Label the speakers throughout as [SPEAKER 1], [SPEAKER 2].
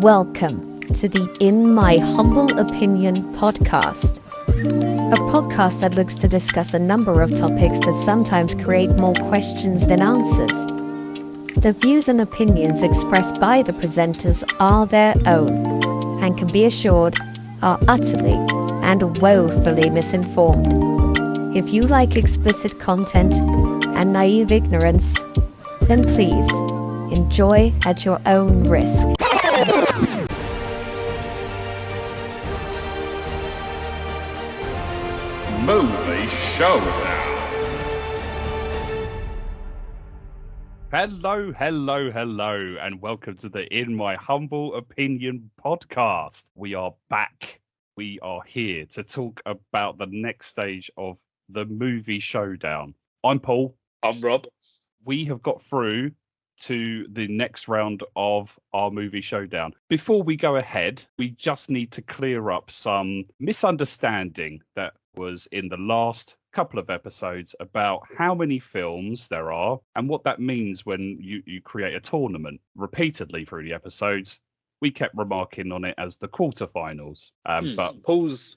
[SPEAKER 1] Welcome to the In My Humble Opinion podcast, a podcast that looks to discuss a number of topics that sometimes create more questions than answers. The views and opinions expressed by the presenters are their own and can be assured are utterly and woefully misinformed. If you like explicit content and naive ignorance, then please enjoy at your own risk.
[SPEAKER 2] Movie Showdown. Hello, and welcome to the In My Humble Opinion podcast. We are back. We are here to talk about the next stage of the Movie Showdown. I'm Paul.
[SPEAKER 3] I'm Rob.
[SPEAKER 2] We have got through to the next round of our Movie Showdown. Before we go ahead, we just need to clear up some misunderstanding that was in the last couple of episodes about how many films there are and what that means when you create a tournament. Repeatedly through the episodes, we kept remarking on it as the quarterfinals. But
[SPEAKER 3] Paul's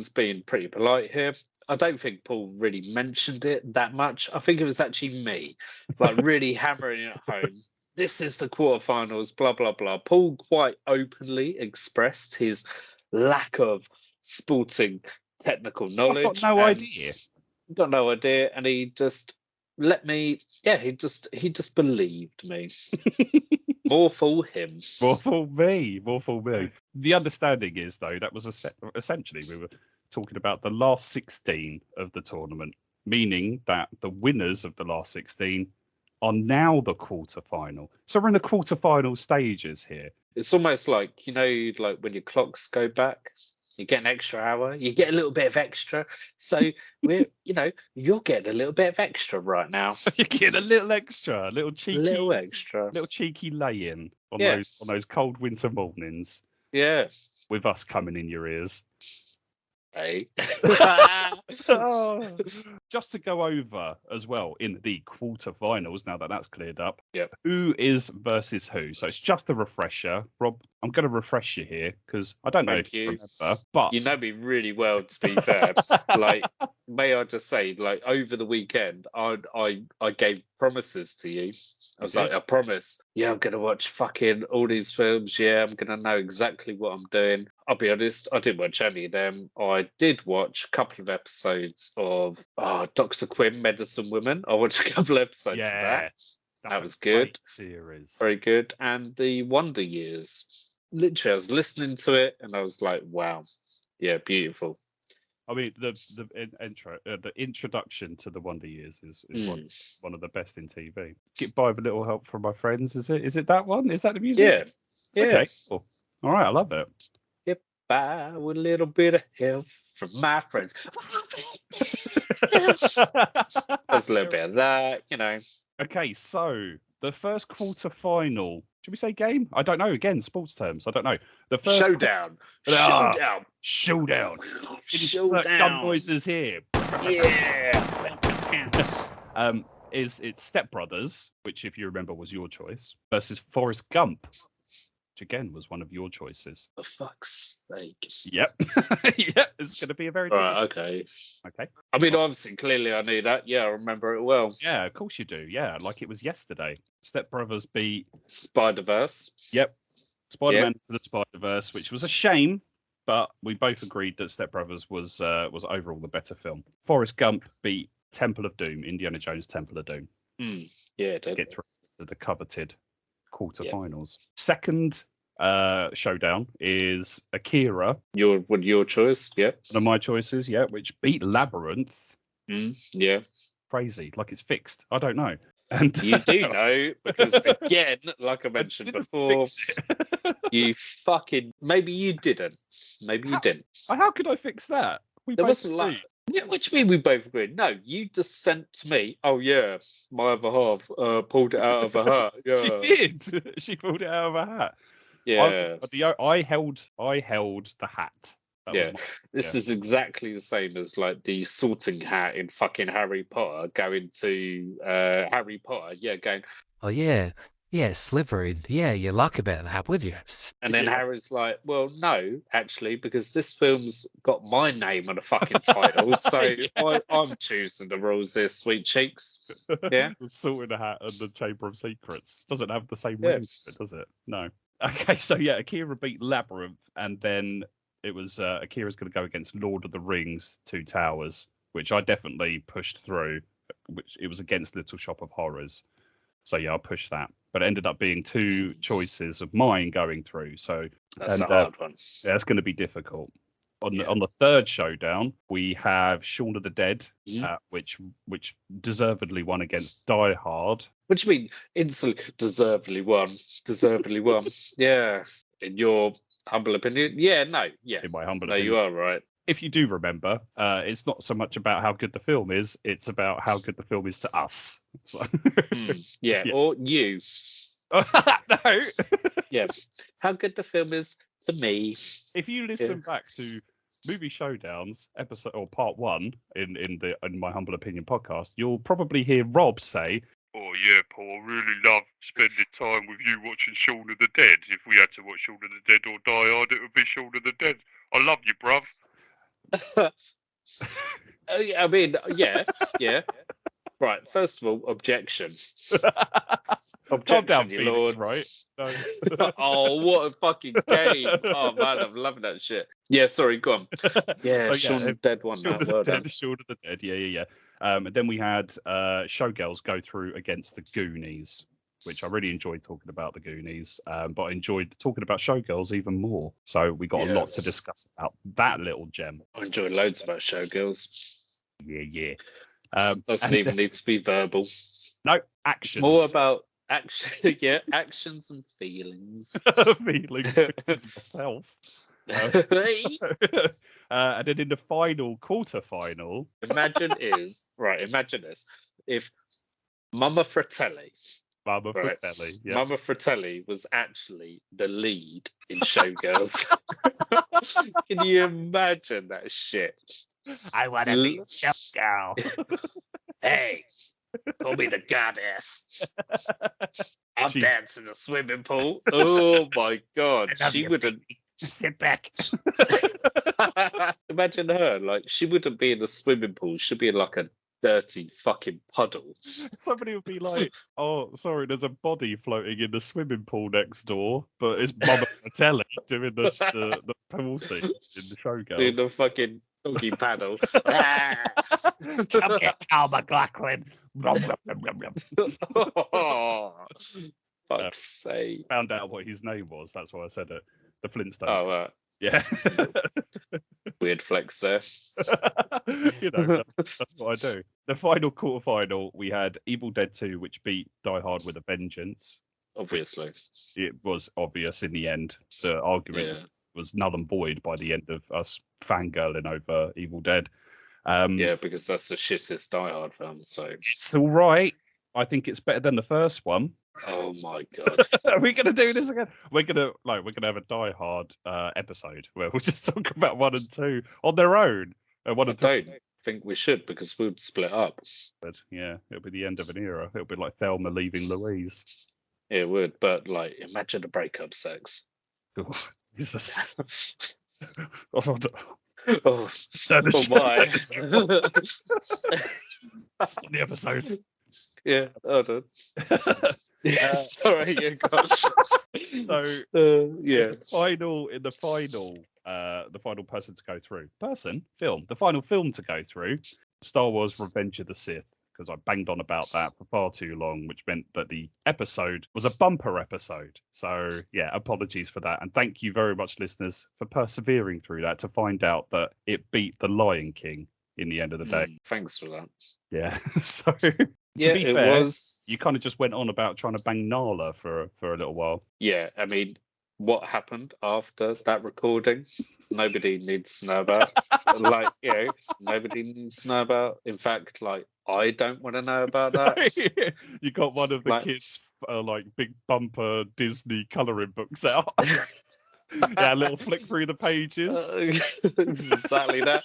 [SPEAKER 3] being pretty polite here. I don't think Paul really mentioned it that much. I think it was actually me, like really hammering it home. This is the quarterfinals, blah, blah, blah. Paul quite openly expressed his lack of sporting technical knowledge.
[SPEAKER 2] I've got no idea.
[SPEAKER 3] Got no idea. And he just let me, he just believed me. More for him.
[SPEAKER 2] More for me. The understanding is, though, that was essentially we were talking about the last 16 of the tournament, meaning that the winners of the last 16 are now the quarterfinal. So we're in the quarterfinal stages here.
[SPEAKER 3] It's almost like, like when your clocks go back, you get an extra hour, you get a little bit of extra. So you're getting a little bit of extra right now.
[SPEAKER 2] You're getting a little extra, a little cheeky lay-in on those cold winter mornings.
[SPEAKER 3] Yeah.
[SPEAKER 2] With us coming in your ears.
[SPEAKER 3] Hey.
[SPEAKER 2] Just to go over as well in the quarterfinals, now that that's cleared up,
[SPEAKER 3] yep.
[SPEAKER 2] Who is versus who? So it's just a refresher. Rob, I'm going to refresh you here because I don't know if you remember. But
[SPEAKER 3] you know me really well, to be fair. Like, may I just say, like, over the weekend, I gave promises to you. I was like, I promise. Yeah, I'm going to watch fucking all these films. Yeah, I'm going to know exactly what I'm doing. I'll be honest, I didn't watch any of them. I did watch a couple of episodes of Dr. Quinn, Medicine Woman. I watched a couple of episodes of that. That was good.
[SPEAKER 2] Series.
[SPEAKER 3] Very good. And the Wonder Years. Literally, I was listening to it and I was like, wow. Yeah, beautiful.
[SPEAKER 2] I mean, the introduction to the Wonder Years is one of the best in TV. Get by with a little help from my friends. Is it that one? Is that the music?
[SPEAKER 3] Yeah.
[SPEAKER 2] Okay, cool. All right, I love it.
[SPEAKER 3] Get by with a little bit of help from my friends. There's a little bit of that,
[SPEAKER 2] Okay, so the first quarterfinal. Should we say game? I don't know. Again, sports terms. I don't know. The first
[SPEAKER 3] Showdown.
[SPEAKER 2] Showdown. Gun noises here.
[SPEAKER 3] Yeah.
[SPEAKER 2] It's Step Brothers, which, if you remember, was your choice, versus Forrest Gump, which again was one of your choices.
[SPEAKER 3] For fuck's sake.
[SPEAKER 2] Yep. Yep. It's going to be a very
[SPEAKER 3] okay. I mean, obviously, clearly I knew that. Yeah, I remember it well.
[SPEAKER 2] Yeah, of course you do. Yeah, like it was yesterday. Step Brothers beat
[SPEAKER 3] Spider-Verse.
[SPEAKER 2] Yep. Spider-Man to the Spider-Verse, which was a shame, but we both agreed that Step Brothers was overall the better film. Forrest Gump beat Temple of Doom, Indiana Jones Temple of Doom.
[SPEAKER 3] Yeah, it did.
[SPEAKER 2] To get through to the coveted quarterfinals. Second showdown is Akira.
[SPEAKER 3] Your choice, yeah.
[SPEAKER 2] One of my choices, yeah, which beat Labyrinth.
[SPEAKER 3] Yeah.
[SPEAKER 2] Crazy, like it's fixed. I don't know. And
[SPEAKER 3] you do know, because again, like I mentioned before, you fucking maybe you didn't.
[SPEAKER 2] How could I fix that?
[SPEAKER 3] There wasn't like. Yeah, what do you mean we both agreed? No, you just sent to me. Oh yeah, my other half pulled it out of her hat. Yeah.
[SPEAKER 2] She did. She pulled it out of her hat.
[SPEAKER 3] Yeah.
[SPEAKER 2] I held the hat.
[SPEAKER 3] This is exactly the same as like the sorting hat in fucking Harry Potter going to Harry Potter. Yeah, going.
[SPEAKER 4] Oh yeah, Yeah, Slytherin. Yeah, you like a bit of that, would you?
[SPEAKER 3] And then Harry's like, well, no, actually, because this film's got my name on the fucking title, so I'm choosing the rules here, sweet cheeks. Yeah.
[SPEAKER 2] The Salt in the Hat and the Chamber of Secrets doesn't have the same
[SPEAKER 3] Yeah.
[SPEAKER 2] ring to it, does it? No. Okay, so yeah, Akira beat Labyrinth, and then it was Akira's going to go against Lord of the Rings, Two Towers, which I definitely pushed through. Which it was against Little Shop of Horrors. So yeah, I pushed that, but it ended up being two choices of mine going through. So
[SPEAKER 3] That's a hard one.
[SPEAKER 2] Yeah, it's going to be difficult. On the third showdown, we have Shaun of the Dead, which deservedly won against Die Hard.
[SPEAKER 3] What do you mean? Instantly deservedly won. Deservedly won. Yeah. In your humble opinion? Yeah. No. Yeah.
[SPEAKER 2] In my humble
[SPEAKER 3] no,
[SPEAKER 2] opinion.
[SPEAKER 3] you are right.
[SPEAKER 2] If you do remember, it's not so much about how good the film is; it's about how good the film is to us. So.
[SPEAKER 3] Yeah, or you.
[SPEAKER 2] No.
[SPEAKER 3] Yeah, how good the film is to me.
[SPEAKER 2] If you listen back to Movie Showdowns episode or part 1 in my humble opinion podcast, you'll probably hear Rob say, "Oh yeah, Paul, I really love spending time with you watching Shaun of the Dead. If we had to watch Shaun of the Dead or Die Hard, it would be Shaun of the Dead. I love you, bruv."
[SPEAKER 3] I mean, yeah. Right. First of all, objection.
[SPEAKER 2] Calm down,
[SPEAKER 3] you
[SPEAKER 2] Felix,
[SPEAKER 3] Lord.
[SPEAKER 2] Right? No.
[SPEAKER 3] Oh, what a fucking game! Oh man, I'm loving that shit. Yeah, sorry, go on. Yeah,
[SPEAKER 2] So,
[SPEAKER 3] Shaun of the Dead one.
[SPEAKER 2] Shaun of
[SPEAKER 3] Well
[SPEAKER 2] the
[SPEAKER 3] done.
[SPEAKER 2] Dead, Shaun of the Dead. Yeah. And then we had Showgirls go through against the Goonies, which I really enjoyed talking about the Goonies, but I enjoyed talking about Showgirls even more. So we got a lot to discuss about that little gem.
[SPEAKER 3] I enjoy loads about Showgirls.
[SPEAKER 2] Yeah.
[SPEAKER 3] Doesn't even need to be verbal.
[SPEAKER 2] No, actions.
[SPEAKER 3] It's more about action. Yeah, actions and feelings.
[SPEAKER 2] Feelings myself. And then in the final quarter-final,
[SPEAKER 3] Imagine this. If Mama Fratelli was actually the lead in Showgirls. Can you imagine that shit?
[SPEAKER 2] I want to be a showgirl.
[SPEAKER 3] Hey, call me the goddess. I'm dancing in the swimming pool. Oh my god, she wouldn't.
[SPEAKER 2] Sit back.
[SPEAKER 3] Imagine her, like she wouldn't be in the swimming pool. She'd be in like a dirty fucking puddle.
[SPEAKER 2] Somebody would be like, "Oh, sorry, there's a body floating in the swimming pool next door, but it's Mama Fratelli doing the pool scene in the Showgirls."
[SPEAKER 3] Doing the fucking doggy paddle.
[SPEAKER 2] Come here, Carl McLachlan.
[SPEAKER 3] Oh, fuck's sake.
[SPEAKER 2] Found out what his name was. That's why I said it. The Flintstones.
[SPEAKER 3] Oh, right.
[SPEAKER 2] Yeah.
[SPEAKER 3] Weird flex there.
[SPEAKER 2] That's what I do. The final quarterfinal, we had Evil Dead 2, which beat Die Hard with a Vengeance.
[SPEAKER 3] Obviously.
[SPEAKER 2] It was obvious in the end. The argument was null and void by the end of us fangirling over Evil Dead.
[SPEAKER 3] Yeah, because that's the shittest Die Hard film. So
[SPEAKER 2] it's all right. I think it's better than the first one.
[SPEAKER 3] Oh my god.
[SPEAKER 2] Are we gonna do this again? We're gonna have a Die Hard episode where we'll just talk about 1 and 2 on their own.
[SPEAKER 3] I don't think we should, because we'd split up.
[SPEAKER 2] But yeah, it'll be the end of an era. It'll be like Thelma leaving Louise.
[SPEAKER 3] Yeah, it would, but like imagine the breakup sex.
[SPEAKER 2] Oh, Jesus.
[SPEAKER 3] Oh,
[SPEAKER 2] so
[SPEAKER 3] my.
[SPEAKER 2] That's the episode.
[SPEAKER 3] Yeah, hold on. Yeah, sorry, yeah, gosh.
[SPEAKER 2] So
[SPEAKER 3] yeah,
[SPEAKER 2] the final person to go through, the final film to go through, Star Wars: Revenge of the Sith, because I banged on about that for far too long, which meant that the episode was a bumper episode. So yeah, apologies for that, and thank you very much, listeners, for persevering through that to find out that it beat The Lion King in the end of the day.
[SPEAKER 3] Thanks for that.
[SPEAKER 2] Yeah, so.
[SPEAKER 3] Yeah,
[SPEAKER 2] to be fair, you kind of just went on about trying to bang Nala for a little while.
[SPEAKER 3] Yeah, I mean, what happened after that recording? Nobody needs to know about. Nobody needs to know about. In fact, like, I don't want to know about that.
[SPEAKER 2] You got one of the kids' big bumper Disney colouring books out. Yeah, a little flick through the pages.
[SPEAKER 3] Exactly that.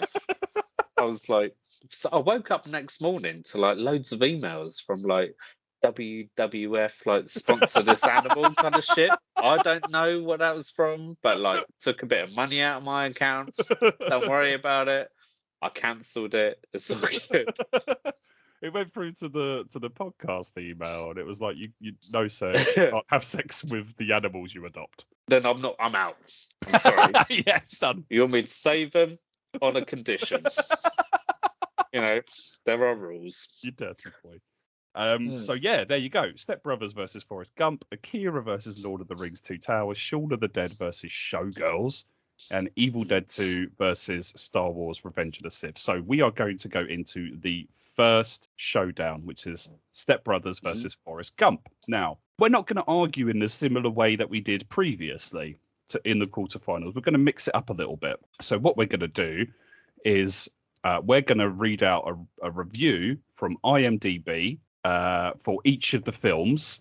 [SPEAKER 3] I was like, so I woke up next morning to like loads of emails from like WWF like sponsor this animal kind of shit. I don't know what that was from, but like took a bit of money out of my account. Don't worry about it. I cancelled it. It's all good.
[SPEAKER 2] It went through to the podcast email, and it was like, you no sir, you can't have sex with the animals you adopt.
[SPEAKER 3] Then I'm out. I'm sorry.
[SPEAKER 2] Yeah, it's done.
[SPEAKER 3] You want me to save them on a condition? You know, there are rules.
[SPEAKER 2] You dirty boy. So yeah, there you go. Step Brothers versus Forrest Gump, Akira versus Lord of the Rings: Two Towers, Shaun of the Dead versus Showgirls, and Evil Dead 2 versus Star Wars: Revenge of the Sith. So we are going to go into the first showdown, which is Step Brothers versus Forrest Gump. Now, we're not going to argue in the similar way that we did previously in the quarterfinals. We're going to mix it up a little bit. So what we're going to do is we're going to read out a review from IMDb for each of the films,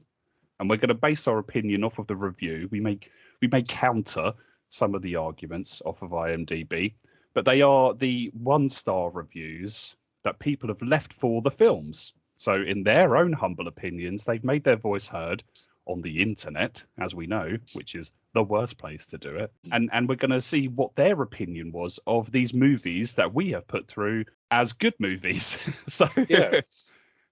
[SPEAKER 2] and we're going to base our opinion off of the review. We may counter some of the arguments off of IMDb, but they are the 1-star reviews that people have left for the films. So in their own humble opinions, they've made their voice heard on the internet, as we know, which is the worst place to do it. And we're going to see what their opinion was of these movies that we have put through as good movies. So
[SPEAKER 3] yeah.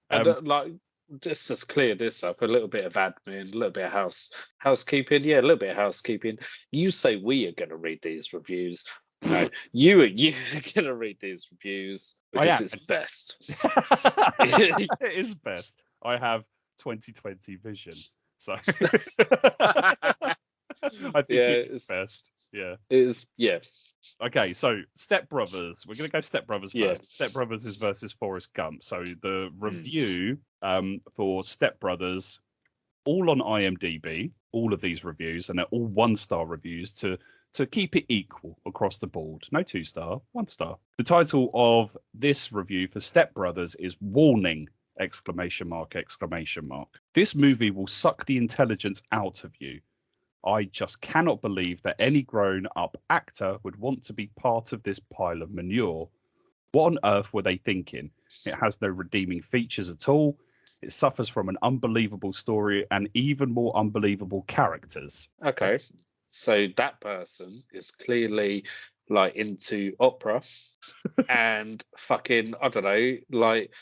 [SPEAKER 3] And like, just to clear this up, a little bit of admin, a little bit of housekeeping. Yeah, a little bit of housekeeping. You say we are going to read these reviews. No, you are going to read these reviews because it's best.
[SPEAKER 2] It is best. I have 20/20 vision, so I think it's best. Yeah,
[SPEAKER 3] it is. Yeah.
[SPEAKER 2] Okay, so Step Brothers. We're going to go Step Brothers first.
[SPEAKER 3] Yeah.
[SPEAKER 2] Step Brothers is versus Forrest Gump. So the review for Step Brothers, all on IMDb, all of these reviews, and they're all 1-star reviews to keep it equal across the board. No 2-star, 1-star. The title of this review for Step Brothers is Warning! ! This movie will suck the intelligence out of you. I just cannot believe that any grown-up actor would want to be part of this pile of manure. What on earth were they thinking? It has no redeeming features at all. It suffers from an unbelievable story and even more unbelievable characters.
[SPEAKER 3] Okay, so that person is clearly like into opera and fucking, I don't know, like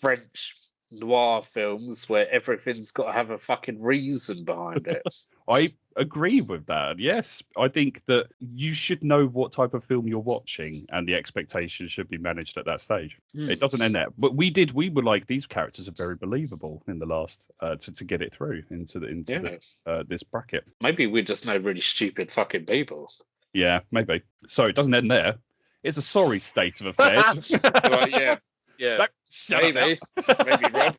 [SPEAKER 3] French noir films where everything's got to have a fucking reason behind it.
[SPEAKER 2] I agree with that. Yes, I think that you should know what type of film you're watching, and the expectations should be managed at that stage. It doesn't end there, but we were like, these characters are very believable in the last to get it through into this bracket.
[SPEAKER 3] Maybe we just know really stupid fucking people.
[SPEAKER 2] Yeah, maybe. So it doesn't end there. It's a sorry state of affairs.
[SPEAKER 3] Well, yeah. Yeah, maybe Rob.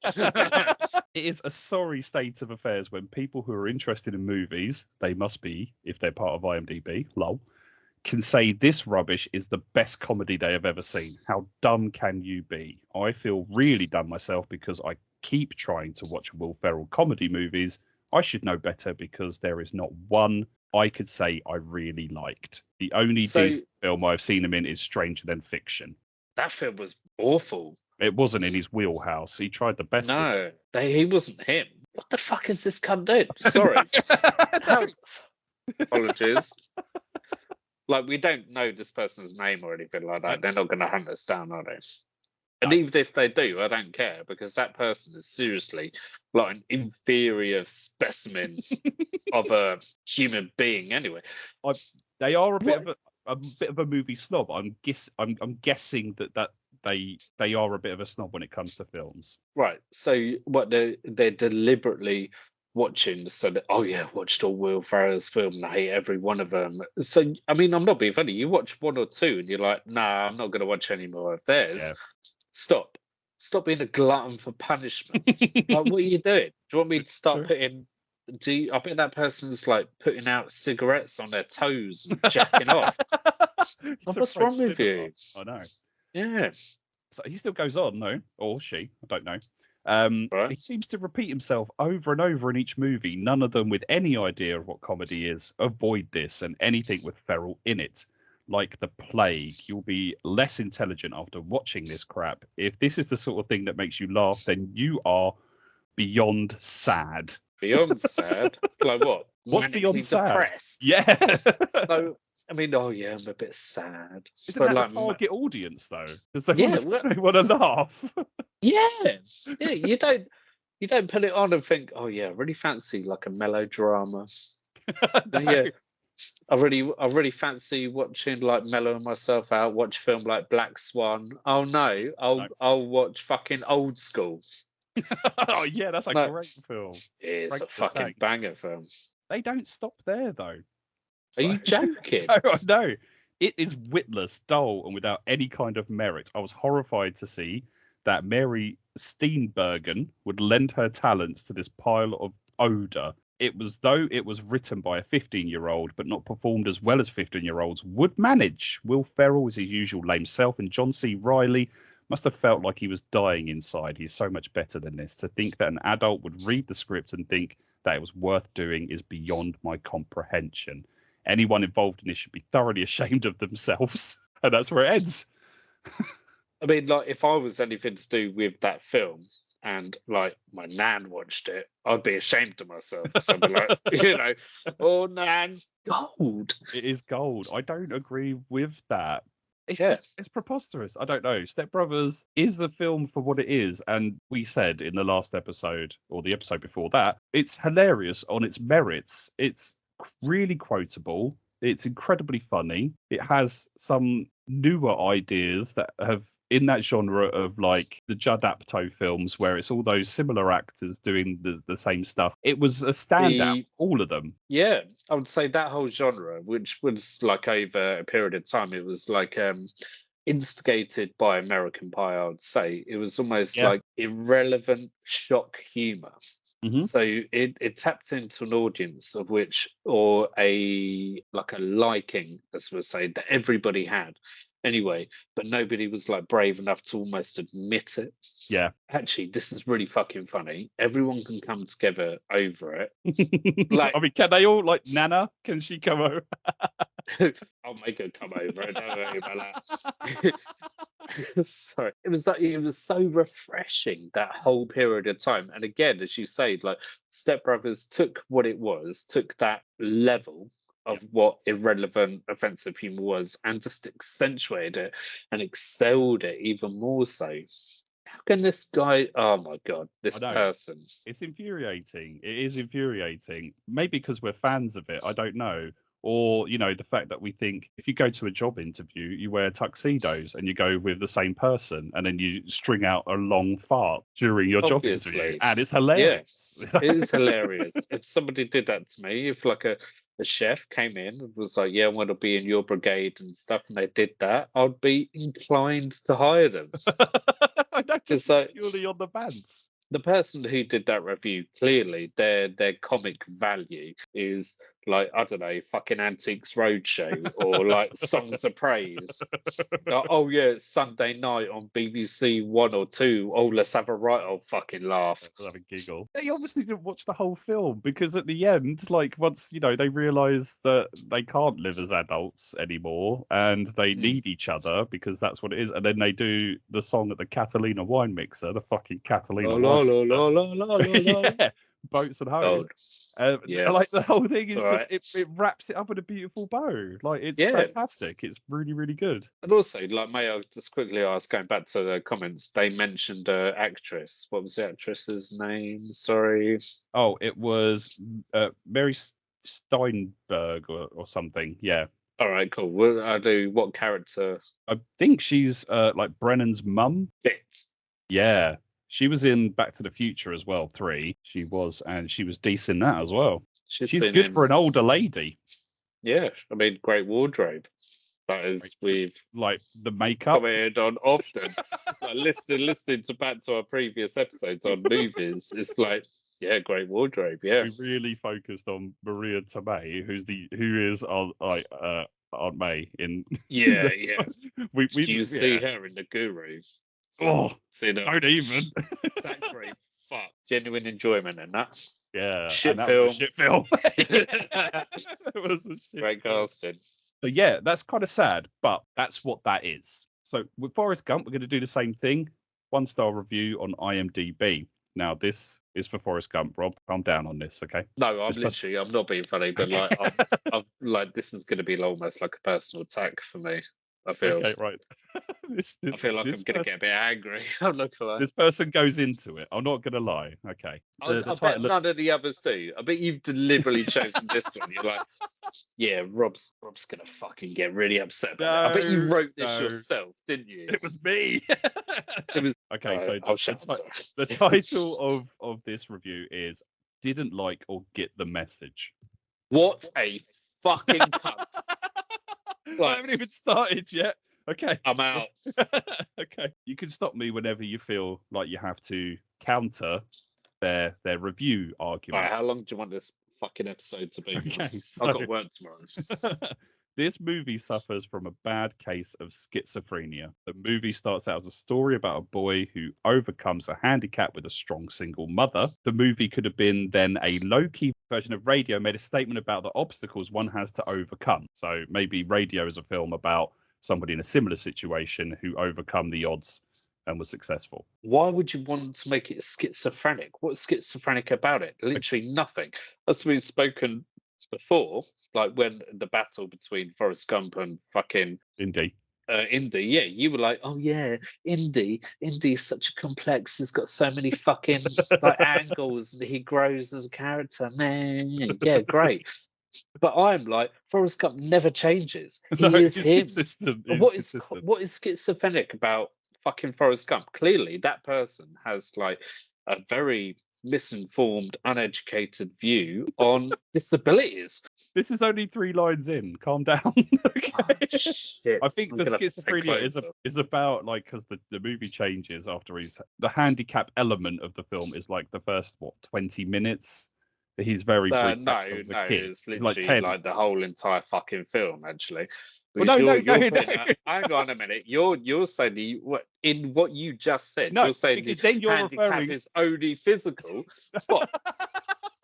[SPEAKER 2] It is a sorry state of affairs when people who are interested in movies, they must be, if they're part of IMDb, lol, can say this rubbish is the best comedy they have ever seen. How dumb can you be? I feel really dumb myself because I keep trying to watch Will Ferrell comedy movies. I should know better because there is not one I could say I really liked. The only decent film I've seen him in is Stranger Than Fiction. That
[SPEAKER 3] film was awful.
[SPEAKER 2] It wasn't in his wheelhouse. He tried the best.
[SPEAKER 3] No, he wasn't him. What the fuck is this cunt doing? Sorry. Apologies. Like, we don't know this person's name or anything like that. They're not going to hunt us down, are they? And even if they do, I don't care, because that person is seriously like an inferior specimen of a human being anyway.
[SPEAKER 2] They are a bit of a movie snob. I'm guessing that they are a bit of a snob when it comes to films.
[SPEAKER 3] Right. So what they're deliberately watching, so that, oh yeah, watched all Will Ferrell's film and I hate every one of them. So I mean, I'm not being funny. You watch one or two and you're like, nah, I'm not going to watch any more of theirs. Yeah. Stop being a glutton for punishment. Like, what are you doing? Do you want me to start putting? I bet that person's like putting out cigarettes on their toes and jacking off. What's wrong with you?
[SPEAKER 2] I know.
[SPEAKER 3] Yeah.
[SPEAKER 2] So he still goes on, no, or she, I don't know. Right. He seems to repeat himself over and over in each movie. None of them with any idea of what comedy is. Avoid this and anything with Ferrell in it. Like the plague, you'll be less intelligent after watching this crap. If this is the sort of thing that makes you laugh, then you are beyond sad.
[SPEAKER 3] Beyond sad? Like what?
[SPEAKER 2] What's beyond
[SPEAKER 3] Manically
[SPEAKER 2] sad?
[SPEAKER 3] depressed?
[SPEAKER 2] Yeah.
[SPEAKER 3] So, I mean, oh yeah, I'm a bit sad.
[SPEAKER 2] Isn't
[SPEAKER 3] But
[SPEAKER 2] that
[SPEAKER 3] like,
[SPEAKER 2] the target audience though? Because they
[SPEAKER 3] yeah,
[SPEAKER 2] want to, they want to laugh.
[SPEAKER 3] yeah, yeah. You don't put it on and think, oh yeah, I really fancy like a melodrama.
[SPEAKER 2] No.
[SPEAKER 3] Yeah, I really fancy watching like mellowing myself out, watch a film like Black Swan. Oh no,
[SPEAKER 2] No.
[SPEAKER 3] I'll watch fucking Old School.
[SPEAKER 2] Oh yeah, that's a
[SPEAKER 3] No.
[SPEAKER 2] great film.
[SPEAKER 3] It's
[SPEAKER 2] Break
[SPEAKER 3] a
[SPEAKER 2] the
[SPEAKER 3] fucking
[SPEAKER 2] tank.
[SPEAKER 3] banger film.
[SPEAKER 2] They don't stop there though.
[SPEAKER 3] Are you joking?
[SPEAKER 2] No. It is witless, dull, and without any kind of merit. I was horrified to see that Mary Steenburgen would lend her talents to this pile of odor. It was though it was written by a 15-year-old, but not performed as well as 15-year-olds would manage. Will Ferrell is his usual lame self, and John C. Reilly must have felt like he was dying inside. He's so much better than this. To think that an adult would read the script and think that it was worth doing is beyond my comprehension. Anyone involved in this should be thoroughly ashamed of themselves. And that's where it ends.
[SPEAKER 3] I mean, like, if I was anything to do with that film and, like, my nan watched it, I'd be ashamed of myself. So I'd be like, oh, nan, gold.
[SPEAKER 2] It is gold. I don't agree with that. It's
[SPEAKER 3] Yeah.
[SPEAKER 2] just, it's preposterous. I don't know. Step Brothers is a film for what it is. And we said in the last episode, or the episode before that, it's hilarious on its merits. It's really quotable. It's incredibly funny. It has some newer ideas that have in that genre of like the Judd Apatow films where it's all those similar actors doing the same stuff. It was a standout, all of them.
[SPEAKER 3] Yeah, I would say that whole genre, which was like over a period of time, it was like instigated by American Pie, I would say. It was almost like irrelevant shock humor.
[SPEAKER 2] Mm-hmm.
[SPEAKER 3] So it tapped into an audience of which, or a liking, as we say, that everybody had anyway, but nobody was like brave enough to almost admit it.
[SPEAKER 2] Yeah.
[SPEAKER 3] Actually, this is really fucking funny. Everyone can come together over it. Like,
[SPEAKER 2] I mean, can they all, like Nana? Can she come over?
[SPEAKER 3] I'll make her come over. Don't worry about that. Sorry, it was so refreshing that whole period of time. And again, as you say, like Step Brothers took what it was, took that level of what irrelevant, offensive humor was, and just accentuated it and excelled it even more so. How can this guy? Oh my god, this person!
[SPEAKER 2] It's infuriating. It is infuriating. Maybe because we're fans of it. I don't know. Or, the fact that we think if you go to a job interview, you wear tuxedos and you go with the same person and then you string out a long fart during your job interview. And it's hilarious.
[SPEAKER 3] Yeah, it is hilarious. If somebody did that to me, if like a chef came in and was like, yeah, I want to be in your brigade and stuff, and they did that, I'd be inclined to hire them.
[SPEAKER 2] I know, just like, purely on the bands.
[SPEAKER 3] The person who did that review, clearly their comic value is like, I don't know, fucking Antiques Roadshow or like Songs of Praise. Like, oh yeah, it's Sunday night on BBC 1 or 2. Oh, let's have a right old fucking laugh.
[SPEAKER 2] Let's have a giggle. They obviously didn't watch the whole film because at the end, like once, they realise that they can't live as adults anymore and they need each other because that's what it is. And then they do the song at the Catalina wine mixer, the fucking Catalina wine mixer. Yeah. Boats and hoes. Like the whole thing is just it wraps it up in a beautiful bow. Like it's fantastic. It's really, really good.
[SPEAKER 3] And also, like, may I just quickly ask, going back to the comments, they mentioned actress. What was the actress's name? Sorry.
[SPEAKER 2] Oh, it was Mary Steinberg or something. Yeah.
[SPEAKER 3] All right, cool. What character?
[SPEAKER 2] I think she's like Brennan's mum.
[SPEAKER 3] Fit.
[SPEAKER 2] Yeah. She was in Back to the Future as well, 3. She was decent in that as well. She's good for an older lady.
[SPEAKER 3] Yeah, I mean, great wardrobe. That is, we've
[SPEAKER 2] like the makeup
[SPEAKER 3] commented on often. Like, listening back to our previous episodes on movies, it's like, yeah, great wardrobe. Yeah,
[SPEAKER 2] we really focused on Maria Tomei, who is Aunt May in.
[SPEAKER 3] Yeah,
[SPEAKER 2] we
[SPEAKER 3] you see her in The Guru.
[SPEAKER 2] Oh, don't even.
[SPEAKER 3] That great fuck. Genuine enjoyment in that.
[SPEAKER 2] Yeah.
[SPEAKER 3] Shit
[SPEAKER 2] film.
[SPEAKER 3] film.
[SPEAKER 2] Was a shit film. It was a shit
[SPEAKER 3] great casting.
[SPEAKER 2] So yeah, that's kind of sad, but that's what that is. So with Forrest Gump, we're going to do the same thing. 1-star review on IMDb. Now this is for Forrest Gump. Rob, calm down on this, okay?
[SPEAKER 3] No, I'm
[SPEAKER 2] This
[SPEAKER 3] I'm not being funny, but like, I'm like, this is going to be almost like a personal attack for me. I feel.
[SPEAKER 2] Okay, right.
[SPEAKER 3] I feel like I'm going to get a bit angry. I'm not gonna lie.
[SPEAKER 2] This person goes into it. I'm not going to lie. Okay. The
[SPEAKER 3] I bet
[SPEAKER 2] title of,
[SPEAKER 3] none of the others do. I bet you've deliberately chosen this one. You're like, yeah, Rob's going to fucking get really upset about it. I bet you wrote this yourself, didn't you?
[SPEAKER 2] It was me.
[SPEAKER 3] It was.
[SPEAKER 2] Okay, so
[SPEAKER 3] I'll shut up.
[SPEAKER 2] the title of this review is "Didn't Like or Get the Message."
[SPEAKER 3] What a fucking cunt!
[SPEAKER 2] I haven't even started yet. Okay.
[SPEAKER 3] I'm out.
[SPEAKER 2] Okay. You can stop me whenever you feel like you have to counter their review argument.
[SPEAKER 3] Right, how long do you want this fucking episode to be?
[SPEAKER 2] Okay,
[SPEAKER 3] I've got work tomorrow.
[SPEAKER 2] This movie suffers from a bad case of schizophrenia. The movie starts out as a story about a boy who overcomes a handicap with a strong single mother. The movie could have been then a low-key version of Radio, made a statement about the obstacles one has to overcome. So maybe Radio is a film about somebody in a similar situation who overcome the odds and was successful.
[SPEAKER 3] Why would you want to make it schizophrenic? What's schizophrenic about it? Literally nothing. As we've spoken before, like when the battle between Forrest Gump and fucking
[SPEAKER 2] Indy.
[SPEAKER 3] Indy, yeah, you were like, oh yeah, Indy's such a complex. He's got so many fucking like angles, and he grows as a character. Man, yeah, great. But I'm like, Forrest Gump never changes. He is him.
[SPEAKER 2] Consistent.
[SPEAKER 3] What is schizophrenic about fucking Forrest Gump? Clearly, that person has like a very misinformed, uneducated view on disabilities.
[SPEAKER 2] This is only 3 lines in. Calm down. Okay.
[SPEAKER 3] Oh, shit.
[SPEAKER 2] I think the schizophrenia is about like because the movie changes after the handicap element of the film is like the first 20 minutes. He's very brief.
[SPEAKER 3] No, it's literally like the whole entire fucking film, actually.
[SPEAKER 2] Well, no.
[SPEAKER 3] Hang on a minute. You're saying in what you just said.
[SPEAKER 2] No,
[SPEAKER 3] you're saying
[SPEAKER 2] because then you're
[SPEAKER 3] handicap is only physical. What?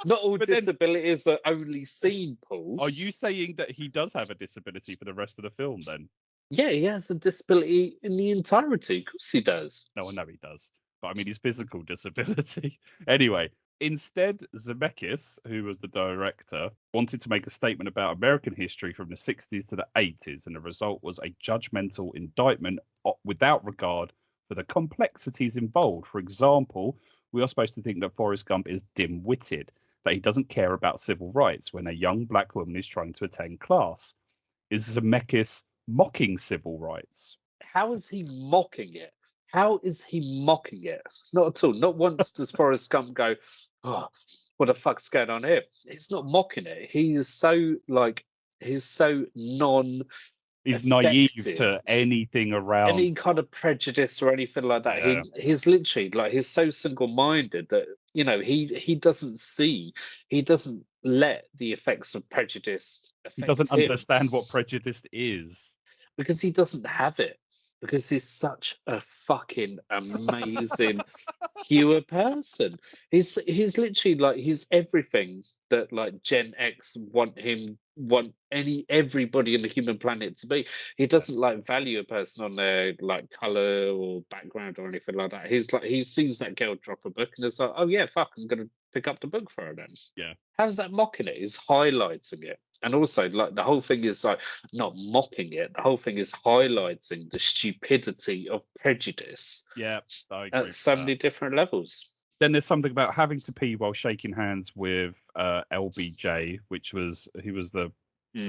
[SPEAKER 3] Not all disabilities are only seen, Paul.
[SPEAKER 2] Are you saying that he does have a disability for the rest of the film then?
[SPEAKER 3] Yeah, he has a disability in the entirety. Of course he does.
[SPEAKER 2] No, I know he does. But I mean his physical disability. Anyway. Instead, Zemeckis, who was the director, wanted to make a statement about American history from the 60s to the 80s, and the result was a judgmental indictment without regard for the complexities involved. For example, we are supposed to think that Forrest Gump is dim-witted, that he doesn't care about civil rights when a young black woman is trying to attend class. Is Zemeckis mocking civil rights?
[SPEAKER 3] How is he mocking it? How is he mocking it? Not at all. Not once does Forrest Gump go, oh, what the fuck's going on here? He's not mocking it. He's so
[SPEAKER 2] He's naive to anything around
[SPEAKER 3] any kind of prejudice or anything like that.
[SPEAKER 2] Yeah.
[SPEAKER 3] He's literally like he's so single-minded that he doesn't let the effects of prejudice affect
[SPEAKER 2] he doesn't
[SPEAKER 3] him
[SPEAKER 2] understand what prejudice is
[SPEAKER 3] because he doesn't have it. Because he's such a fucking amazing, pure person. He's literally like he's everything that like Gen X want everybody on the human planet to be. He doesn't like value a person on their like color or background or anything like that. He's like he sees that girl drop a book and it's like, oh yeah, fuck, I'm gonna pick up the book for her then.
[SPEAKER 2] Yeah.
[SPEAKER 3] How's that mocking it? He's highlighting it. And also, like, the whole thing is, like, not mocking it. The whole thing is highlighting the stupidity of prejudice.
[SPEAKER 2] Yeah, I agree
[SPEAKER 3] at so many different levels.
[SPEAKER 2] Then there's something about having to pee while shaking hands with LBJ, he was the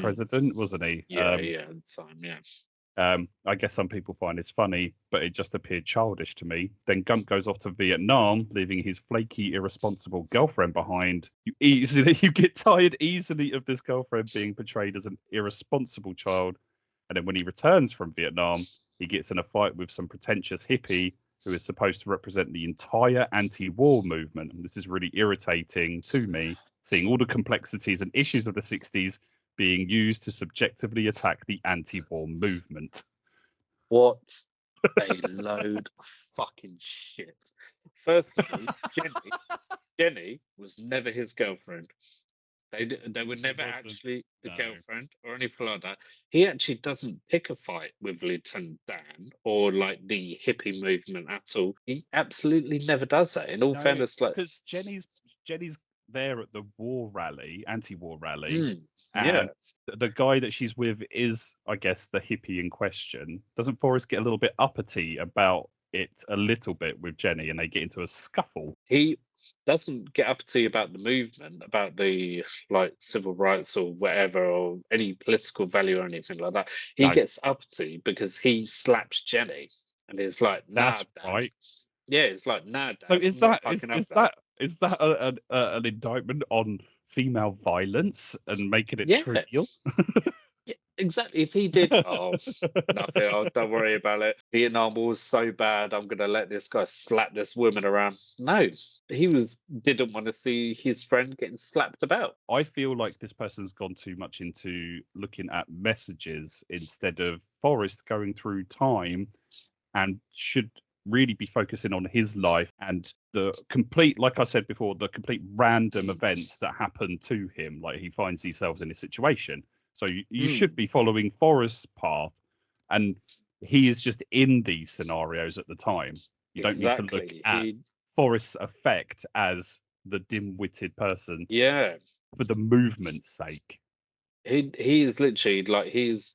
[SPEAKER 2] president, wasn't he?
[SPEAKER 3] Yeah, at the time, yeah.
[SPEAKER 2] I guess some people find this funny, but it just appeared childish to me. Then Gump goes off to Vietnam, leaving his flaky, irresponsible girlfriend behind. You get tired easily of this girlfriend being portrayed as an irresponsible child. And then when he returns from Vietnam, he gets in a fight with some pretentious hippie who is supposed to represent the entire anti-war movement. And this is really irritating to me, seeing all the complexities and issues of the 60s being used to subjectively attack the anti-war movement.
[SPEAKER 3] What a load of fucking shit. First of all, Jenny was never his girlfriend. They were never
[SPEAKER 2] wasn't.
[SPEAKER 3] actually a
[SPEAKER 2] No.
[SPEAKER 3] girlfriend or anything like that. He actually doesn't pick a fight with Lieutenant Dan or like the hippie movement at all. He absolutely never does that. In all
[SPEAKER 2] No,
[SPEAKER 3] fairness, like,
[SPEAKER 2] because Jenny's there at the war rally, anti-war rally,
[SPEAKER 3] yeah,
[SPEAKER 2] and the guy that she's with is, I guess, the hippie in question. Doesn't Forrest get a little bit uppity about it a little bit with Jenny, and they get into a scuffle?
[SPEAKER 3] he doesn't get up to you about the movement, about the like civil rights or whatever, or any political value or anything like that. He
[SPEAKER 2] No,
[SPEAKER 3] gets up to you because he slaps Jenny, and he's like, "Nah,
[SPEAKER 2] that's
[SPEAKER 3] Dad."
[SPEAKER 2] right.
[SPEAKER 3] Yeah, it's like, "Nah,
[SPEAKER 2] So
[SPEAKER 3] Dad, I'm not fucking up that."
[SPEAKER 2] is that an indictment on female violence and making it
[SPEAKER 3] Yeah,
[SPEAKER 2] trivial?
[SPEAKER 3] yeah, exactly. If he did, oh, nothing. Oh, don't worry about it. Vietnam War was so bad. I'm gonna let this guy slap this woman around. No, didn't want to see his friend getting slapped about.
[SPEAKER 2] I feel like this person's gone too much into looking at messages instead of Forrest going through time, and should really be focusing on his life and the complete, like I said before, the complete random events that happen to him. Like he finds himself in a situation. So you should be following Forrest's path, and he is just in these scenarios at the time. You don't need to look
[SPEAKER 3] Exactly.
[SPEAKER 2] at Forrest's effect as the dim-witted person
[SPEAKER 3] Yeah.
[SPEAKER 2] for the movement's sake.
[SPEAKER 3] He is literally like he's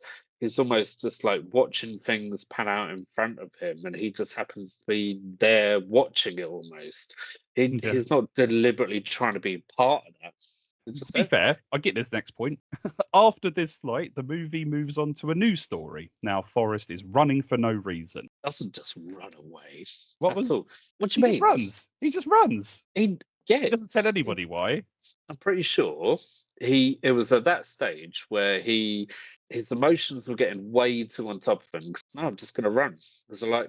[SPEAKER 3] almost just like watching things pan out in front of him, and he just happens to be there watching it almost.
[SPEAKER 2] Yeah.
[SPEAKER 3] He's not deliberately trying to be part of that. It's
[SPEAKER 2] To
[SPEAKER 3] just
[SPEAKER 2] be
[SPEAKER 3] there.
[SPEAKER 2] fair, I get this next point. After this slight, the movie moves on to a new story. Now Forrest is running for no reason.
[SPEAKER 3] Doesn't just run away
[SPEAKER 2] What
[SPEAKER 3] at
[SPEAKER 2] was?
[SPEAKER 3] all. What do
[SPEAKER 2] He
[SPEAKER 3] you
[SPEAKER 2] just
[SPEAKER 3] mean?
[SPEAKER 2] runs. He just runs.
[SPEAKER 3] Yeah,
[SPEAKER 2] He doesn't tell anybody why.
[SPEAKER 3] I'm pretty sure it was at that stage where his emotions were getting way too on top of him. No, I'm just gonna run.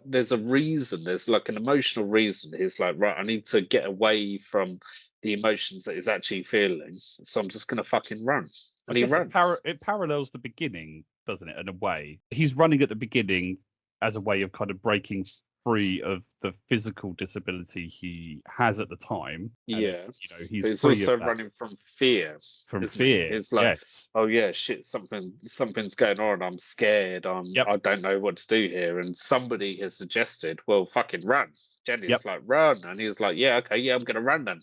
[SPEAKER 3] There's a reason. There's like an emotional reason. He's like, right, I need to get away from the emotions that he's actually feeling. So I'm just gonna fucking run.
[SPEAKER 2] I
[SPEAKER 3] And he
[SPEAKER 2] guess
[SPEAKER 3] runs.
[SPEAKER 2] it parallels the beginning, doesn't it? In a way, he's running at the beginning as a way of kind of breaking free of the physical disability he has at the time. And,
[SPEAKER 3] Yeah.
[SPEAKER 2] he's
[SPEAKER 3] But it's
[SPEAKER 2] free
[SPEAKER 3] also
[SPEAKER 2] of that.
[SPEAKER 3] running from fear.
[SPEAKER 2] From
[SPEAKER 3] isn't it?
[SPEAKER 2] fear.
[SPEAKER 3] It's like,
[SPEAKER 2] Yes.
[SPEAKER 3] oh yeah, shit, something's going on. I'm scared.
[SPEAKER 2] Yep.
[SPEAKER 3] I don't know what to do here. And somebody has suggested, well, fucking run. Jenny's
[SPEAKER 2] Yep.
[SPEAKER 3] like, run, and he's like, yeah, okay, yeah, I'm gonna run then.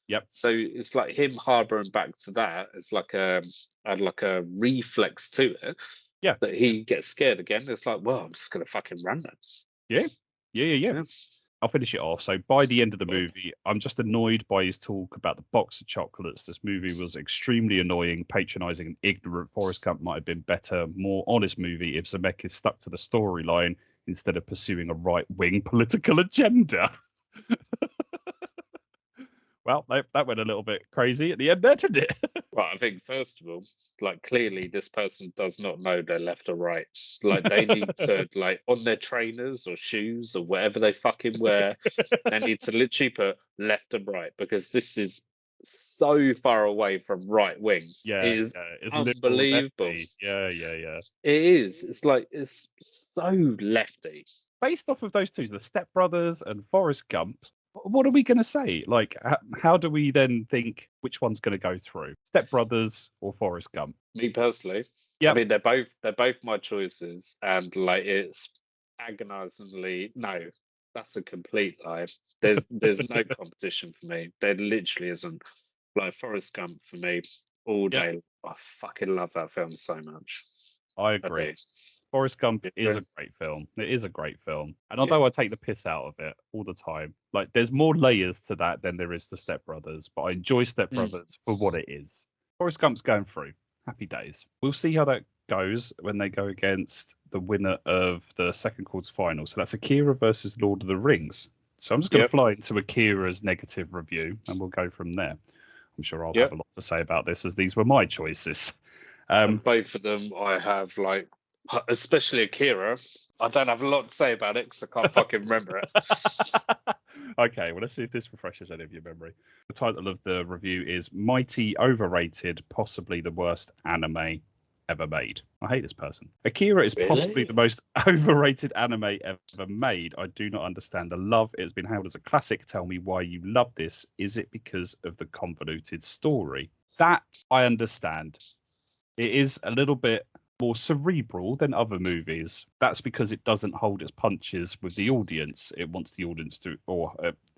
[SPEAKER 2] Yep.
[SPEAKER 3] So it's like him harboring back to that. It's like a reflex to it.
[SPEAKER 2] Yeah.
[SPEAKER 3] That he gets scared again. It's like, well, I'm just gonna fucking run then.
[SPEAKER 2] Yeah. I'll finish it off. So by the end of the movie, I'm just annoyed by his talk about the box of chocolates. This movie was extremely annoying, patronising, and ignorant. Forrest Gump might have been better, more honest movie if Zemeckis stuck to the storyline instead of pursuing a right-wing political agenda. Well, that went a little bit crazy at the end there, didn't it?
[SPEAKER 3] Well, I think first of all, like clearly this person does not know their left or right. Like they need to like on their trainers or shoes or whatever they fucking wear, they need to literally put left and right because this is so far away from right wing.
[SPEAKER 2] Yeah,
[SPEAKER 3] It is
[SPEAKER 2] it's
[SPEAKER 3] unbelievable.
[SPEAKER 2] lefty. Yeah.
[SPEAKER 3] It is. It's like it's so lefty.
[SPEAKER 2] Based off of those two, the Step Brothers and Forrest Gump, what are we going to say? Like, how do we then think which one's going to go through? Step Brothers or Forrest Gump?
[SPEAKER 3] Me personally,
[SPEAKER 2] Yeah.
[SPEAKER 3] I mean they're both my choices, and like it's agonizingly no. That's a complete lie. There's no competition for me. There literally isn't. Like Forrest Gump for me all day. I fucking love that film so much.
[SPEAKER 2] I agree.
[SPEAKER 3] do.
[SPEAKER 2] Forrest Gump is
[SPEAKER 3] Yeah.
[SPEAKER 2] a great film. It is a great film. And although I take the piss out of it all the time, like there's more layers to that than there is to Step Brothers, but I enjoy Step Brothers for what it is. Forrest Gump's going through. Happy days. We'll see how that goes when they go against the winner of the second quarterfinal. So that's Akira versus Lord of the Rings. So I'm just going to fly into Akira's negative review and we'll go from there. I'm sure I'll have a lot to say about this as these were my choices.
[SPEAKER 3] And both of them I have like, especially Akira. I don't have a lot to say about it because I can't fucking remember it.
[SPEAKER 2] Okay, well, let's see if this refreshes any of your memory. The title of the review is Mighty Overrated, Possibly the Worst Anime Ever Made. I hate this person. Akira is possibly the most overrated anime ever made. I do not understand the love. It has been hailed as a classic. Tell me why you love this. Is it because of the convoluted story? That I understand. It is a little bit more cerebral than other movies. That's because it doesn't hold its punches with the audience. It wants the audience to, or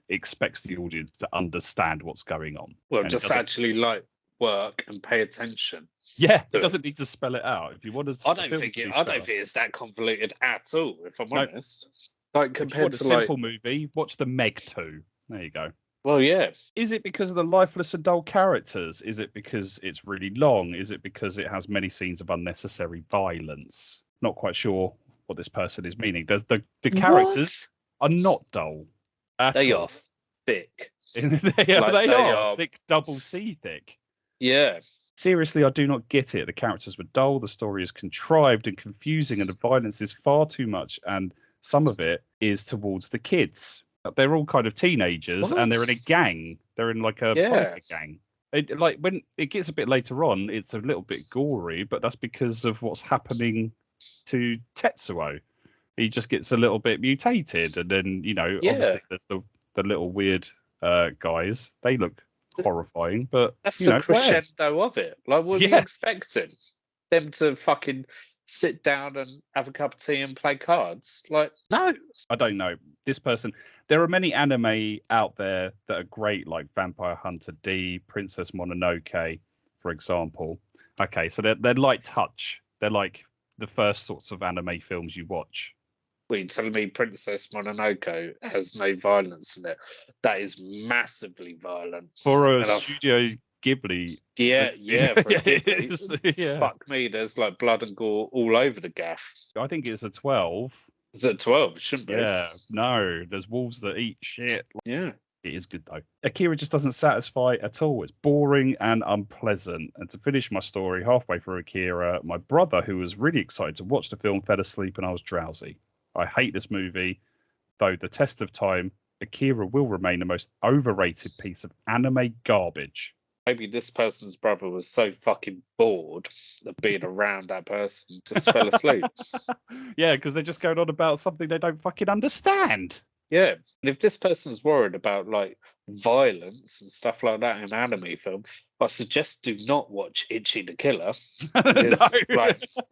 [SPEAKER 2] expects the audience to understand what's going on.
[SPEAKER 3] Well,
[SPEAKER 2] And
[SPEAKER 3] just actually like work and pay attention.
[SPEAKER 2] Yeah, it doesn't need to spell it out. If you want to,
[SPEAKER 3] I don't think it's that convoluted at all. If I'm honest, like
[SPEAKER 2] if you
[SPEAKER 3] compared
[SPEAKER 2] want a
[SPEAKER 3] to
[SPEAKER 2] simple movie, watch the Meg 2. There you go.
[SPEAKER 3] Well, yeah.
[SPEAKER 2] Is it because of the lifeless and dull characters? Is it because it's really long? Is it because it has many scenes of unnecessary violence? Not quite sure what this person is meaning. The characters are not dull at
[SPEAKER 3] they
[SPEAKER 2] all.
[SPEAKER 3] are thick.
[SPEAKER 2] they are thick, double C thick.
[SPEAKER 3] Yeah.
[SPEAKER 2] Seriously, I do not get it. The characters were dull, the story is contrived and confusing, and the violence is far too much, and some of it is towards the kids. They're all kind of teenagers, and they're in a gang. They're in like a biker gang. Like when it gets a bit later on, it's a little bit gory, but that's because of what's happening to Tetsuo. He just gets a little bit mutated, and then obviously there's the little weird guys. They look horrifying, but
[SPEAKER 3] that's the crescendo of it. Like, what are you expecting? Them to fucking sit down and have a cup of tea and play cards? Like, no.
[SPEAKER 2] I don't know. This person, there are many anime out there that are great, like Vampire Hunter D, Princess Mononoke, for example. Okay, so they're light touch. They're like the first sorts of anime films you watch.
[SPEAKER 3] Wait, you're telling me Princess Mononoke has no violence in it? That is massively violent.
[SPEAKER 2] For a Studio Ghibli.
[SPEAKER 3] Yeah, for a Ghibli. Fuck me, there's like blood and gore all over the gaff.
[SPEAKER 2] I think it's a 12.
[SPEAKER 3] Is it 12? It shouldn't be.
[SPEAKER 2] Yeah, no, there's wolves that eat shit.
[SPEAKER 3] Yeah.
[SPEAKER 2] It is good though. Akira just doesn't satisfy at all. It's boring and unpleasant. And to finish my story, halfway through Akira, my brother, who was really excited to watch the film, fell asleep and I was drowsy. I hate this movie, though the test of time, Akira will remain the most overrated piece of anime garbage.
[SPEAKER 3] Maybe this person's brother was so fucking bored of being around that person, just fell asleep.
[SPEAKER 2] Yeah, because they're just going on about something they don't fucking understand.
[SPEAKER 3] Yeah, and if this person's worried about like violence and stuff like that in an anime film, I suggest do not watch Ichi the Killer. Because,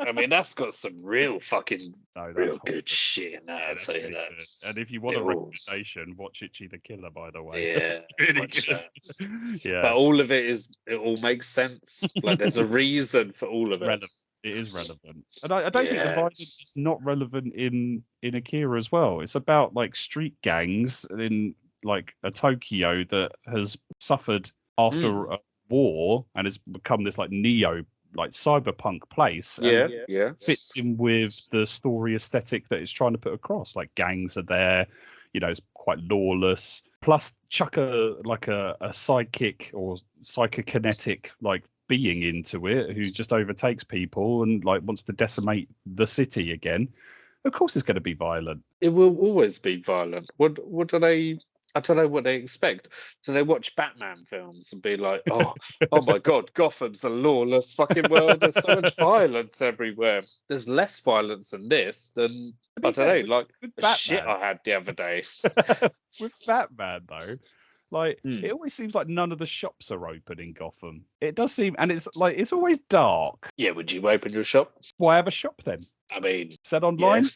[SPEAKER 3] I mean, that's got some real fucking real good shit in that. I'll tell you that.
[SPEAKER 2] Good. And if you want a recommendation, watch Ichi the Killer. By the way,
[SPEAKER 3] yeah,
[SPEAKER 2] really good. Yeah,
[SPEAKER 3] but all of it all makes sense. Like, there's a reason for all of it.
[SPEAKER 2] It is relevant, and I don't think the violence is not relevant in Akira as well. It's about like street gangs in like a Tokyo that has suffered after a war and has become this like cyberpunk place. And fits in with the story aesthetic that it's trying to put across. Like, gangs are there, it's quite lawless. Plus, chuck a sidekick or psychokinetic like being into it who just overtakes people and like wants to decimate the city again. Of course, it's going to be violent.
[SPEAKER 3] It will always be violent. What do they? I don't know what they expect. Do they watch Batman films and be like, oh my God, Gotham's a lawless fucking world. There's so much violence everywhere. There's less violence in this than, I don't know, like the shit I had the other day.
[SPEAKER 2] With Batman, though, like, it always seems like none of the shops are open in Gotham. It does seem, and it's like, it's always dark.
[SPEAKER 3] Yeah, would you open your shop?
[SPEAKER 2] Why have a shop then?
[SPEAKER 3] I mean,
[SPEAKER 2] set online?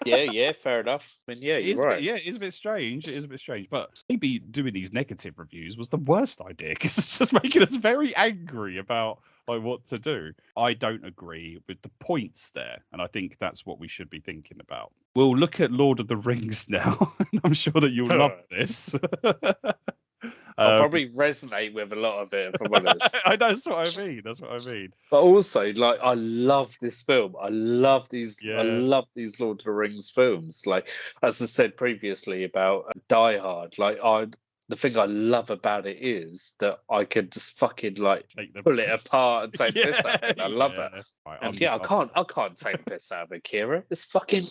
[SPEAKER 3] Yeah, fair enough. I mean, you're right.
[SPEAKER 2] Yeah, it is a bit strange. It is a bit strange. But maybe doing these negative reviews was the worst idea, because it's just making us very angry about like what to do. I don't agree with the points there, and I think that's what we should be thinking about. We'll look at Lord of the Rings now, and I'm sure that you'll love this.
[SPEAKER 3] I'll probably resonate with a lot of it, if I'm honest.
[SPEAKER 2] That's what I mean. That's what I mean.
[SPEAKER 3] But also, like, I love this film. I love these Lord of the Rings films. Like, as I said previously about Die Hard, like, the thing I love about it is that I could just fucking like pull it apart and take piss out of it. I love it. Right, and I can't take the piss out of Akira. It's fucking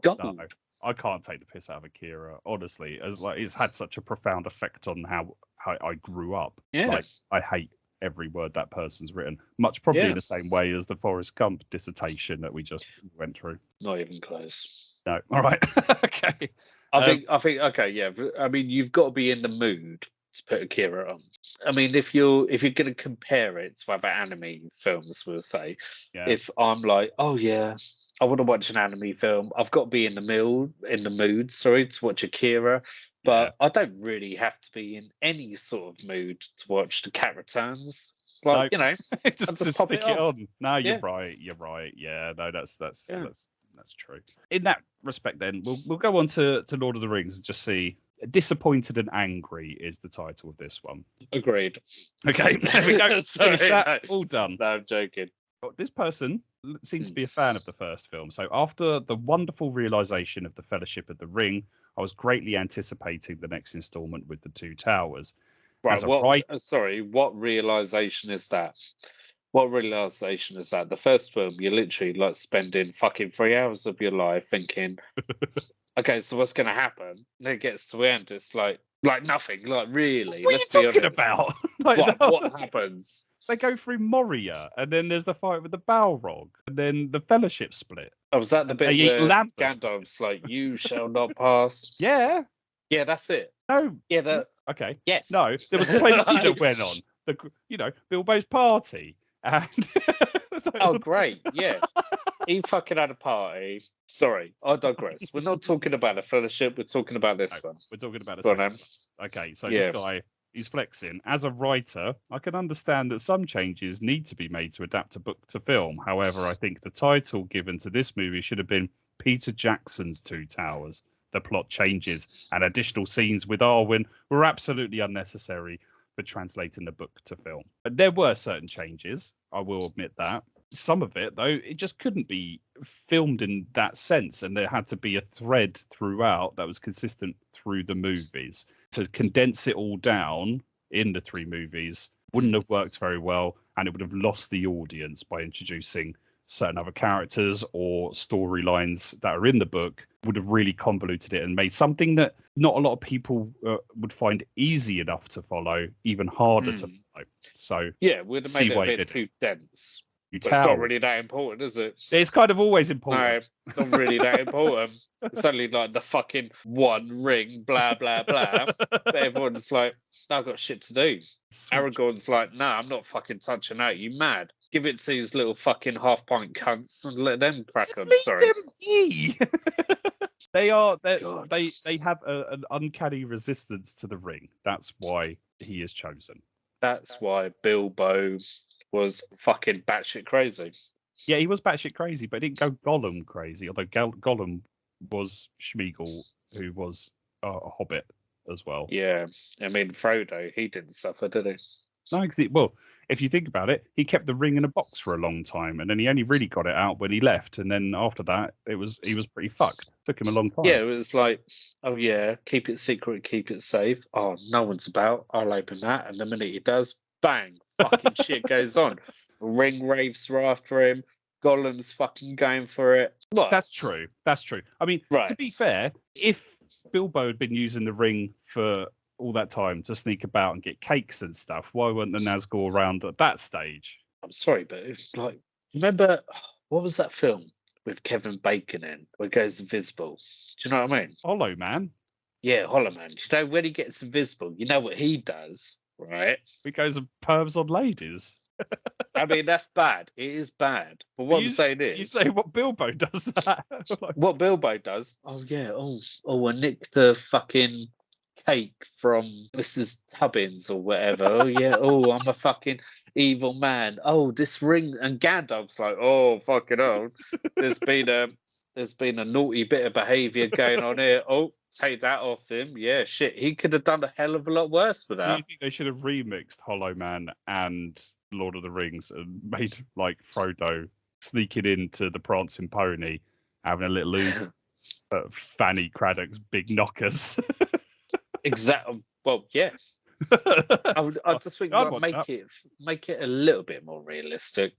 [SPEAKER 3] gold.
[SPEAKER 2] No, I can't take the piss out of Akira, honestly. As like, it's had such a profound effect on how I grew up.
[SPEAKER 3] Yeah.
[SPEAKER 2] Like, I hate every word that person's written. Much probably in the same way as the Forrest Gump dissertation that we just went through.
[SPEAKER 3] Not even close.
[SPEAKER 2] No. All right. Okay.
[SPEAKER 3] I think okay, yeah. I mean, you've got to be in the mood to put Akira on. I mean, if you're going to compare it to other anime films, we'll say,
[SPEAKER 2] Yeah.
[SPEAKER 3] if I'm like, oh yeah, I want to watch an anime film, I've got to be in the mood, sorry, to watch Akira. But I don't really have to be in any sort of mood to watch The Cat Returns. Like,
[SPEAKER 2] No.
[SPEAKER 3] I
[SPEAKER 2] just
[SPEAKER 3] pop
[SPEAKER 2] stick it on. No, you're right. You're right. Yeah, no, that's true. In that respect, then we'll go on to Lord of the Rings and just see. Disappointed and Angry is the title of this one.
[SPEAKER 3] Agreed.
[SPEAKER 2] Okay, there we go.
[SPEAKER 3] Sorry,
[SPEAKER 2] Finish that.
[SPEAKER 3] no.
[SPEAKER 2] All done.
[SPEAKER 3] No, I'm joking.
[SPEAKER 2] This person seems to be a fan of the first film. So after the wonderful realization of the Fellowship of the Ring, I was greatly anticipating the next installment with the Two Towers.
[SPEAKER 3] Right. What realization is that? What realization is that? The first film, you're literally like spending fucking 3 hours of your life thinking, okay, so what's going to happen? Then it gets to the end, it's like nothing. Like, really?
[SPEAKER 2] What are you talking about?
[SPEAKER 3] What happens?
[SPEAKER 2] They go through Moria, and then there's the fight with the Balrog, and then the Fellowship split.
[SPEAKER 3] Oh, was that the bit where Gandalf's like, "You shall not pass"?
[SPEAKER 2] Yeah.
[SPEAKER 3] Yeah, that's it.
[SPEAKER 2] No.
[SPEAKER 3] Yeah,
[SPEAKER 2] okay.
[SPEAKER 3] Yes.
[SPEAKER 2] No, there was plenty that went on. Bilbo's party. And
[SPEAKER 3] oh, great. Yeah. He fucking had a party. Sorry, I digress. We're not talking about the Fellowship. We're talking about this one.
[SPEAKER 2] We're talking about a second. Okay, so this guy, he's flexing. As a writer, I can understand that some changes need to be made to adapt a book to film. However, I think the title given to this movie should have been Peter Jackson's Two Towers. The plot changes and additional scenes with Arwen were absolutely unnecessary for translating the book to film. But there were certain changes, I will admit that. Some of it, though, it just couldn't be filmed in that sense, and there had to be a thread throughout that was consistent through the movies. To condense it all down in the three movies wouldn't have worked very well, and it would have lost the audience by introducing certain other characters or storylines that are in the book. Would have really convoluted it and made something that not a lot of people would find easy enough to follow even harder to follow. So
[SPEAKER 3] yeah, would have made it a bit too dense. But it's not really that important, is it?
[SPEAKER 2] It's kind of always important.
[SPEAKER 3] No, not really that important. It's only like the fucking one ring, blah, blah, blah. But everyone's like, no, I've got shit to do. Aragorn's like, no, I'm not fucking touching that. You mad? Give it to these little fucking half-pint cunts and let them crack on. Sorry.
[SPEAKER 2] Them be. They have an uncanny resistance to the ring. That's why he is chosen.
[SPEAKER 3] That's why Bilbo was fucking batshit crazy.
[SPEAKER 2] Yeah, he was batshit crazy, but he didn't go Gollum crazy. Although Gollum was Schmeagol, who was a hobbit as well.
[SPEAKER 3] Yeah, I mean Frodo, he didn't suffer, did he?
[SPEAKER 2] No, because if you think about it, he kept the ring in a box for a long time, and then he only really got it out when he left. And then after that, he was pretty fucked. Took him a long time.
[SPEAKER 3] Yeah, it was like, oh yeah, keep it secret, keep it safe. Oh, no one's about. I'll open that, and the minute he does, bang, fucking shit goes on. Ring wraiths are after him. Gollum's fucking going for it. What?
[SPEAKER 2] That's true. I mean, to be fair, if Bilbo had been using the ring for all that time to sneak about and get cakes and stuff, why weren't the Nazgûl around at that stage?
[SPEAKER 3] I'm sorry, but like, remember what was that film with Kevin Bacon in where he goes invisible? Do you know what I mean?
[SPEAKER 2] Hollow Man.
[SPEAKER 3] Yeah, Hollow Man. You know, when he gets invisible, you know what he does, right?
[SPEAKER 2] He goes and pervs on ladies.
[SPEAKER 3] I mean, that's bad. It is bad. But what I'm saying is,
[SPEAKER 2] you say what Bilbo does that.
[SPEAKER 3] What Bilbo does? Oh yeah. Oh, I nicked the fucking cake from Mrs. Tubbins or whatever. Oh yeah. Oh, I'm a fucking evil man. Oh, this ring. And Gandalf's like, oh fucking hell. There's been a naughty bit of behaviour going on here. Oh, take that off him. Yeah, shit. He could have done a hell of a lot worse for that.
[SPEAKER 2] Do you think they should have remixed Hollow Man and Lord of the Rings and made like Frodo sneaking into the Prancing Pony, having a little look at Fanny Craddock's big knockers?
[SPEAKER 3] Exactly. Well, yeah. I just think make it a little bit more realistic.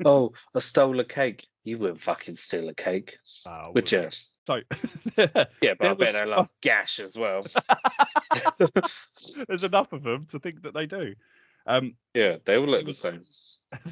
[SPEAKER 3] Oh, I stole a cake. You wouldn't fucking steal a cake, would you?
[SPEAKER 2] So
[SPEAKER 3] yeah, but I bet they love Gash as well.
[SPEAKER 2] There's enough of them to think that they do.
[SPEAKER 3] Yeah, they all look the same.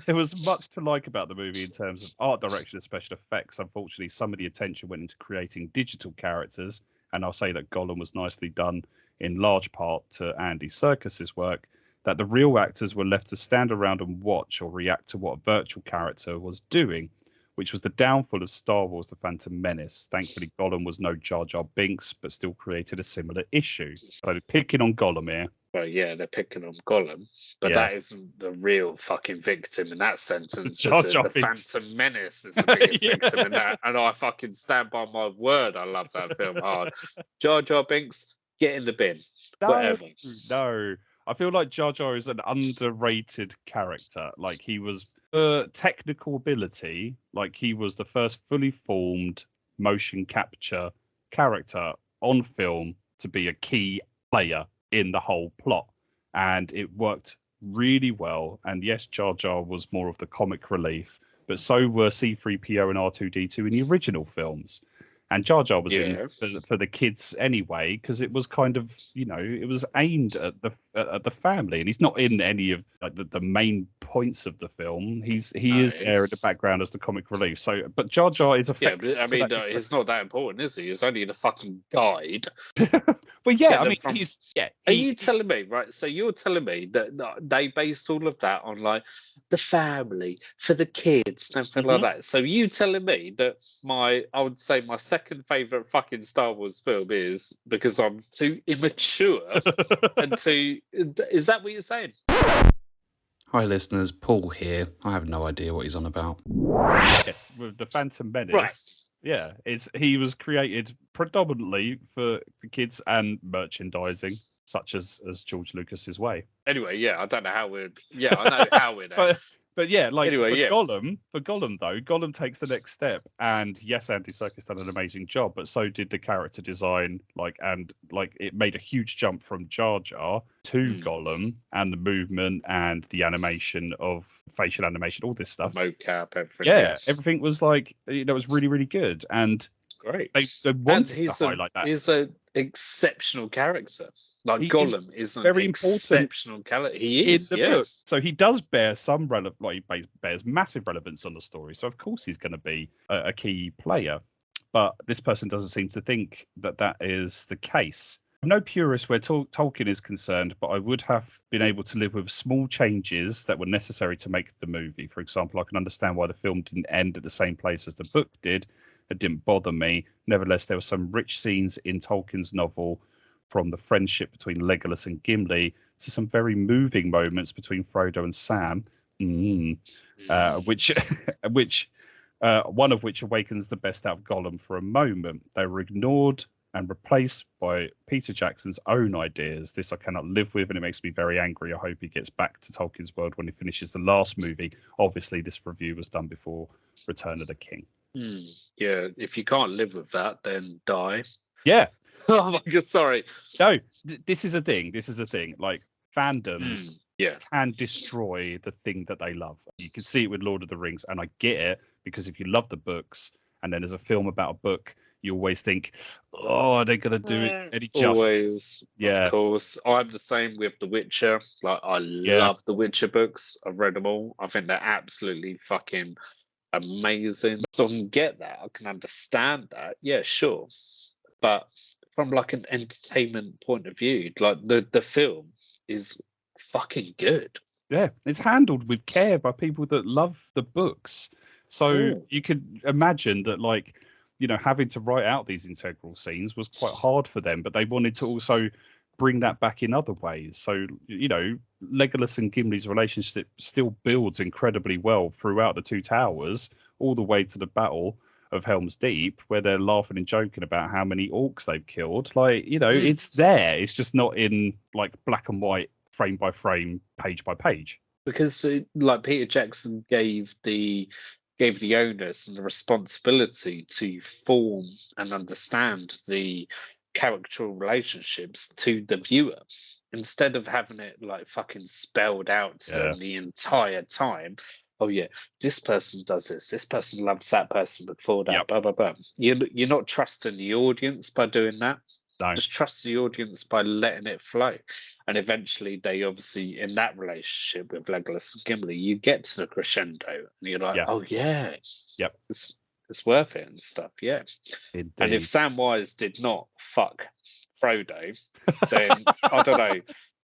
[SPEAKER 2] There was much to like about the movie in terms of art direction and special effects. Unfortunately, some of the attention went into creating digital characters, and I'll say that Gollum was nicely done in large part to Andy Serkis's work, that the real actors were left to stand around and watch or react to what a virtual character was doing, which was the downfall of Star Wars: The Phantom Menace. Thankfully, Gollum was no Jar Jar Binks, but still created a similar issue. So picking on Gollum here.
[SPEAKER 3] Well, yeah, they're picking on Gollum, but that isn't the real fucking victim in that sentence.
[SPEAKER 2] Jar Jar
[SPEAKER 3] The
[SPEAKER 2] Binks.
[SPEAKER 3] Phantom Menace is the biggest
[SPEAKER 2] Yeah.
[SPEAKER 3] victim in that, and I fucking stand by my word. I love that film hard. Jar Jar Binks, get in the bin. Whatever.
[SPEAKER 2] No. I feel like Jar Jar is an underrated character. Like, he was technical ability, like he was the first fully formed motion capture character on film to be a key player in the whole plot, and it worked really well. And yes, Jar Jar was more of the comic relief, but so were C-3PO and R2-D2 in the original films. And Jar Jar was in for the kids anyway, because it was kind of, you know, it was aimed at the family, and he's not in any of like the main points of the film. He is there in the background as the comic relief. So, but Jar Jar is effective.
[SPEAKER 3] Yeah, but, I mean, it's not that important, is he? It's only the fucking guide.
[SPEAKER 2] But yeah, I mean, he's
[SPEAKER 3] Are you telling me, right? So you're telling me that they based all of that on like the family for the kids, nothing like that. So you telling me that I would say my second favorite fucking Star Wars film is because I'm too immature and too. Is that what you're saying?
[SPEAKER 5] Hi listeners, Paul here. I have no idea what he's on about.
[SPEAKER 2] Yes, with the Phantom Menace.
[SPEAKER 3] Right.
[SPEAKER 2] Yeah, he was created predominantly for kids and merchandising, such as George Lucas's way.
[SPEAKER 3] Anyway, yeah, I don't know how we're. Yeah, I know how we're there.
[SPEAKER 2] But yeah, like
[SPEAKER 3] anyway,
[SPEAKER 2] Gollum though, Gollum takes the next step, and yes, Andy Serkis done an amazing job, but so did the character design, and it made a huge jump from Jar Jar to Gollum, and the movement and the animation of facial animation, all this stuff,
[SPEAKER 3] mocap, everything.
[SPEAKER 2] Yeah, everything was like, you know, it was really, really good, and
[SPEAKER 3] great.
[SPEAKER 2] They wanted to highlight that.
[SPEAKER 3] He's an exceptional character. Like Gollum is an
[SPEAKER 2] very
[SPEAKER 3] exceptional character. He is
[SPEAKER 2] in the book. So he does bear some he bears massive relevance on the story. So of course he's going to be a key player. But this person doesn't seem to think that is the case. I'm no purist where Tolkien is concerned, but I would have been able to live with small changes that were necessary to make the movie. For example, I can understand why the film didn't end at the same place as the book did. It didn't bother me. Nevertheless, there were some rich scenes in Tolkien's novel, from the friendship between Legolas and Gimli to some very moving moments between Frodo and Sam, which one of which awakens the best out of Gollum for a moment. They were ignored and replaced by Peter Jackson's own ideas. This I cannot live with, and it makes me very angry. I hope he gets back to Tolkien's world when he finishes the last movie. Obviously, this review was done before Return of the King.
[SPEAKER 3] Yeah, if you can't live with that, then die.
[SPEAKER 2] Yeah.
[SPEAKER 3] Oh my god, sorry.
[SPEAKER 2] No, this is a thing. Like, fandoms can destroy the thing that they love. You can see it with Lord of the Rings, and I get it, because if you love the books and then there's a film about a book, you always think, oh, are they going to do it any justice?
[SPEAKER 3] Always,
[SPEAKER 2] yeah.
[SPEAKER 3] Of course. I'm the same with The Witcher. Like, I love the Witcher books. I've read them all. I think they're absolutely fucking amazing. So I can get that. I can understand that. Yeah, sure. But from like an entertainment point of view, like the film is fucking good.
[SPEAKER 2] Yeah, it's handled with care by people that love the books. So you could imagine that, like, you know, having to write out these integral scenes was quite hard for them, but they wanted to also bring that back in other ways. So, you know, Legolas and Gimli's relationship still builds incredibly well throughout the Two Towers, all the way to the Battle of Helm's Deep, where they're laughing and joking about how many orcs they've killed. Like, you know, it's there. It's just not in like black and white, frame by frame, page by page.
[SPEAKER 3] Because like Peter Jackson gave the onus and the responsibility to form and understand the character relationships to the viewer, instead of having it like fucking spelled out to them the entire time. Oh yeah, this person does this person loves that person before that, blah blah blah. You're not trusting the audience by doing that.
[SPEAKER 2] No.
[SPEAKER 3] Just trust the audience by letting it flow. And eventually they obviously, in that relationship with Legolas and Gimli, you get to the crescendo and you're like, oh yeah, it's worth it and stuff. Yeah.
[SPEAKER 2] Indeed.
[SPEAKER 3] And if Samwise did not fuck Frodo, then I don't know.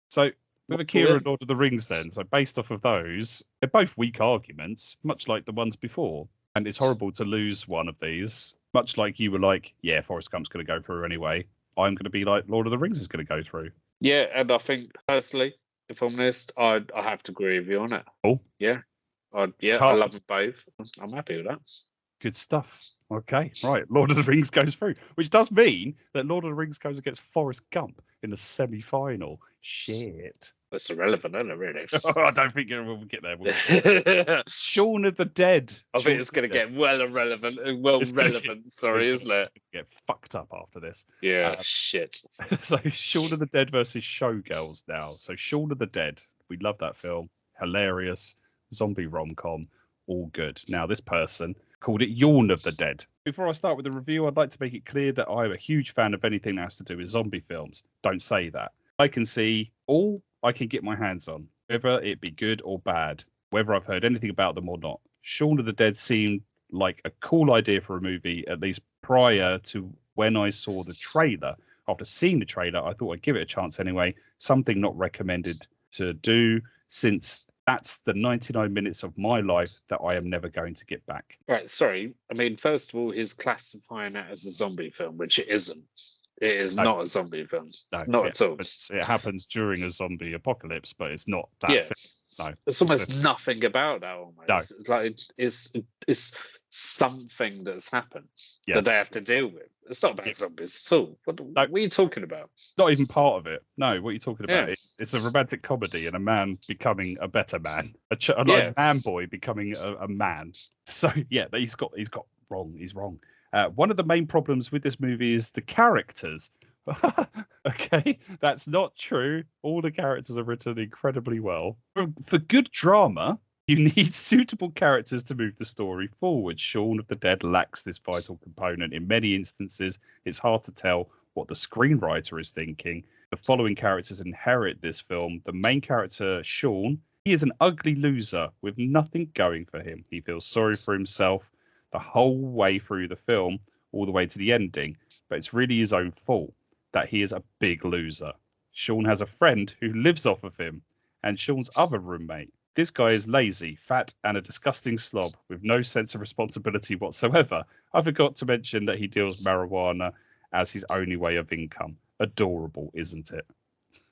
[SPEAKER 2] So with Akira and Lord of the Rings then, so based off of those, they're both weak arguments, much like the ones before. And it's horrible to lose one of these, much like you were like, yeah, Forrest Gump's going to go through anyway. I'm going to be like, Lord of the Rings is going to go through.
[SPEAKER 3] Yeah, and I think, personally, if I'm honest, I have to agree with you on it.
[SPEAKER 2] Oh.
[SPEAKER 3] Yeah. I love them both. I'm happy with that.
[SPEAKER 2] Good stuff. Okay, right. Lord of the Rings goes through, which does mean that Lord of the Rings goes against Forrest Gump in the semi-final. Shit.
[SPEAKER 3] That's irrelevant, isn't it, really?
[SPEAKER 2] I don't think we'll get there. Shaun of the Dead.
[SPEAKER 3] I think it's going to get relevant, isn't it?
[SPEAKER 2] Get fucked up after this.
[SPEAKER 3] Yeah, shit.
[SPEAKER 2] So Shaun of the Dead versus Showgirls now. So Shaun of the Dead. We love that film. Hilarious. Zombie rom-com. All good. Now this person called it Yawn of the Dead. Before I start with the review, I'd like to make it clear that I'm a huge fan of anything that has to do with zombie films. Don't say that. I can see all I can get my hands on, whether it be good or bad, whether I've heard anything about them or not. Shaun of the Dead seemed like a cool idea for a movie, at least prior to when I saw the trailer. After seeing the trailer, I thought I'd give it a chance anyway. Something not recommended to do, since that's the 99 minutes of my life that I am never going to get back.
[SPEAKER 3] Right, sorry. I mean, first of all, he's classifying it as a zombie film, which it isn't. It is not a zombie film. No, not at all.
[SPEAKER 2] It happens during a zombie apocalypse, but it's not that film. No.
[SPEAKER 3] There's almost nothing about that almost.
[SPEAKER 2] No.
[SPEAKER 3] It's like it's something that's happened that they have to deal with. It's not about zombies at all. What are you talking about?
[SPEAKER 2] Not even part of it. No, what are you talking about? It's a romantic comedy and a man becoming a better man. A man boy becoming a man. So yeah, he's wrong. He's wrong. One of the main problems with this movie is the characters. Okay, that's not true. All the characters are written incredibly well. For good drama, you need suitable characters to move the story forward. Shaun of the Dead lacks this vital component. In many instances, it's hard to tell what the screenwriter is thinking. The following characters inherit this film. The main character, Shaun, he is an ugly loser with nothing going for him. He feels sorry for himself the whole way through the film, all the way to the ending, but it's really his own fault that he is a big loser. Shaun has a friend who lives off of him, and Shaun's other roommate. This guy is lazy, fat, and a disgusting slob with no sense of responsibility whatsoever. I forgot to mention that he deals marijuana as his only way of income. Adorable, isn't it?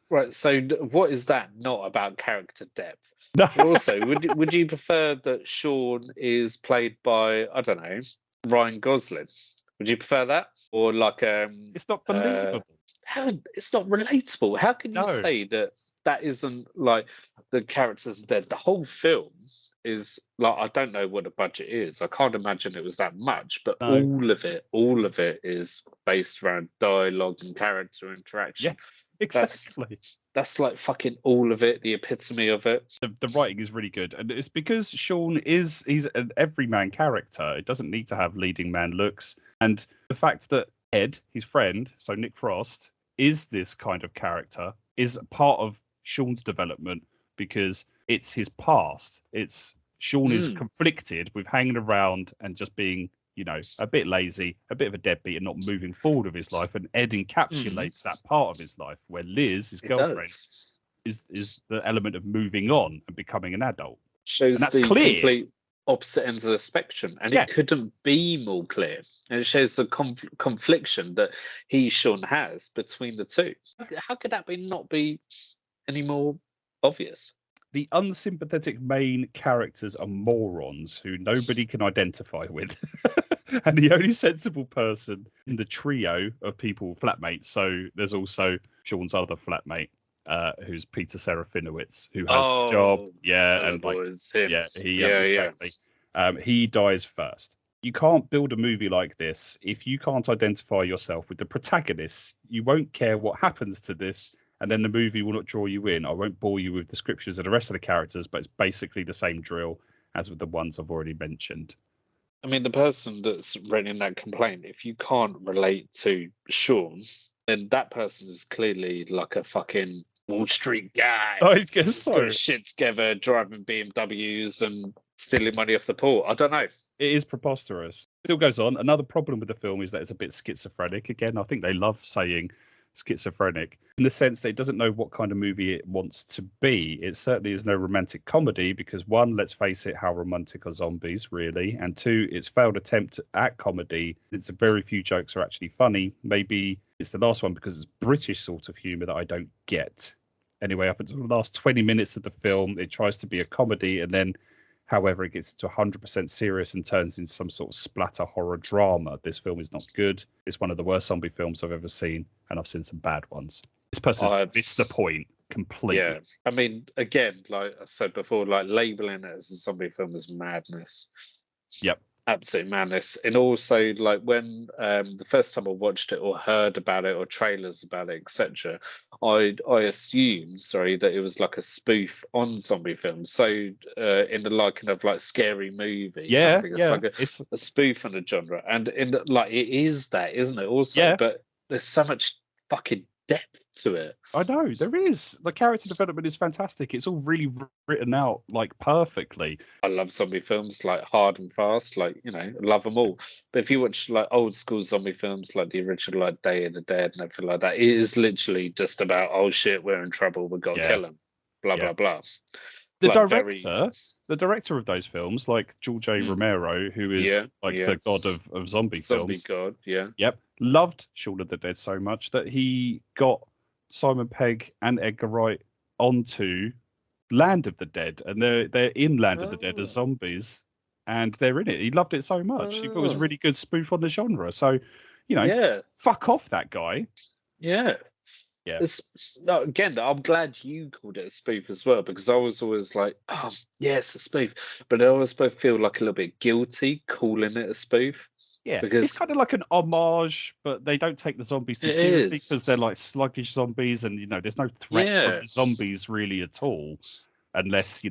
[SPEAKER 3] Right, so what is that not about character depth? Also, would you prefer that Shaun is played by, I don't know, Ryan Gosling? Would you prefer that? Or like
[SPEAKER 2] it's not believable.
[SPEAKER 3] It's not relatable. How can you say that isn't like the characters are dead? The whole film is like, I don't know what the budget is. I can't imagine it was that much, but all of it is based around dialogue and character interaction.
[SPEAKER 2] Yeah. Exactly.
[SPEAKER 3] That's like fucking all of it, the epitome of it.
[SPEAKER 2] The writing is really good. And it's because Shaun he's an everyman character. It doesn't need to have leading man looks. And the fact that Ed, his friend, so Nick Frost, is this kind of character is part of Shaun's development because it's his past. Shaun is conflicted with hanging around and just being, a bit lazy, a bit of a deadbeat, and not moving forward with his life. And Ed encapsulates that part of his life, where Liz, his girlfriend, is the element of moving on and becoming an adult.
[SPEAKER 3] Shows the complete opposite ends of the spectrum, and it couldn't be more clear. And it shows the confliction that Shaun has between the two. How could that not be any more obvious?
[SPEAKER 2] The unsympathetic main characters are morons who nobody can identify with. And the only sensible person in the trio of people, flatmates, so there's also Shaun's other flatmate, who's Peter Serafinowicz, who has the job. Yeah, and exactly. He dies first. You can't build a movie like this if you can't identify yourself with the protagonists. You won't care what happens to this, and then the movie will not draw you in. I won't bore you with descriptions of the rest of the characters, but it's basically the same drill as with the ones I've already mentioned.
[SPEAKER 3] I mean, the person that's writing that complaint, if you can't relate to Shaun, then that person is clearly like a fucking Wall Street guy.
[SPEAKER 2] I guess so.
[SPEAKER 3] Putting shit together, driving BMWs and stealing money off the poor. I don't know.
[SPEAKER 2] It is preposterous. It still goes on. Another problem with the film is that it's a bit schizophrenic. Again, I think they love saying schizophrenic in the sense that it doesn't know what kind of movie it wants to be. It certainly is no romantic comedy because, one, let's face it, how romantic are zombies, really? And two, its failed attempt at comedy. It's very few jokes are actually funny. Maybe it's the last one because it's British sort of humour that I don't get. Anyway, up until the last 20 minutes of the film, it tries to be a comedy, and then, however, it gets to 100% serious and turns into some sort of splatter horror drama. This film is not good. It's one of the worst zombie films I've ever seen, and I've seen some bad ones. This person missed the point completely.
[SPEAKER 3] Yeah, I mean, again, like I said before, like labeling it as a zombie film is madness.
[SPEAKER 2] Yep.
[SPEAKER 3] Absolute madness. And also, like when the first time I watched it or heard about it or trailers about it, etc., I assumed, that it was like a spoof on zombie films. So in the liking of like Scary Movie,
[SPEAKER 2] yeah,
[SPEAKER 3] it's like a spoof on a genre, and it is that, isn't it? Also,
[SPEAKER 2] yeah.
[SPEAKER 3] But there's so much fucking depth to it.
[SPEAKER 2] I know there is. The character development is fantastic. It's all really written out like perfectly.
[SPEAKER 3] I love zombie films, like hard and fast, like, I love them all. But if you watch like old school zombie films, like the original, like Day of the Dead and everything like that, it is literally just about, oh shit, we're in trouble, we've got to kill them, blah blah blah.
[SPEAKER 2] The
[SPEAKER 3] like
[SPEAKER 2] the director of those films, like George A. Romero, who is the god of zombie films.
[SPEAKER 3] God, yeah.
[SPEAKER 2] Yep. Loved Shaun of the Dead so much that he got Simon Pegg and Edgar Wright onto Land of the Dead, and they're in Land of the Dead as zombies, and they're in it. He loved it so much. He thought it was a really good spoof on the genre. So, fuck off that guy.
[SPEAKER 3] Yeah. Yeah. Again, I'm glad you called it a spoof as well, because I was always like, oh, yeah, it's a spoof. But I always feel like a little bit guilty calling it a spoof.
[SPEAKER 2] Yeah,
[SPEAKER 3] because
[SPEAKER 2] it's kind of like an homage, but they don't take the zombies too seriously because they're like sluggish zombies, and there's no threat from the zombies really at all, unless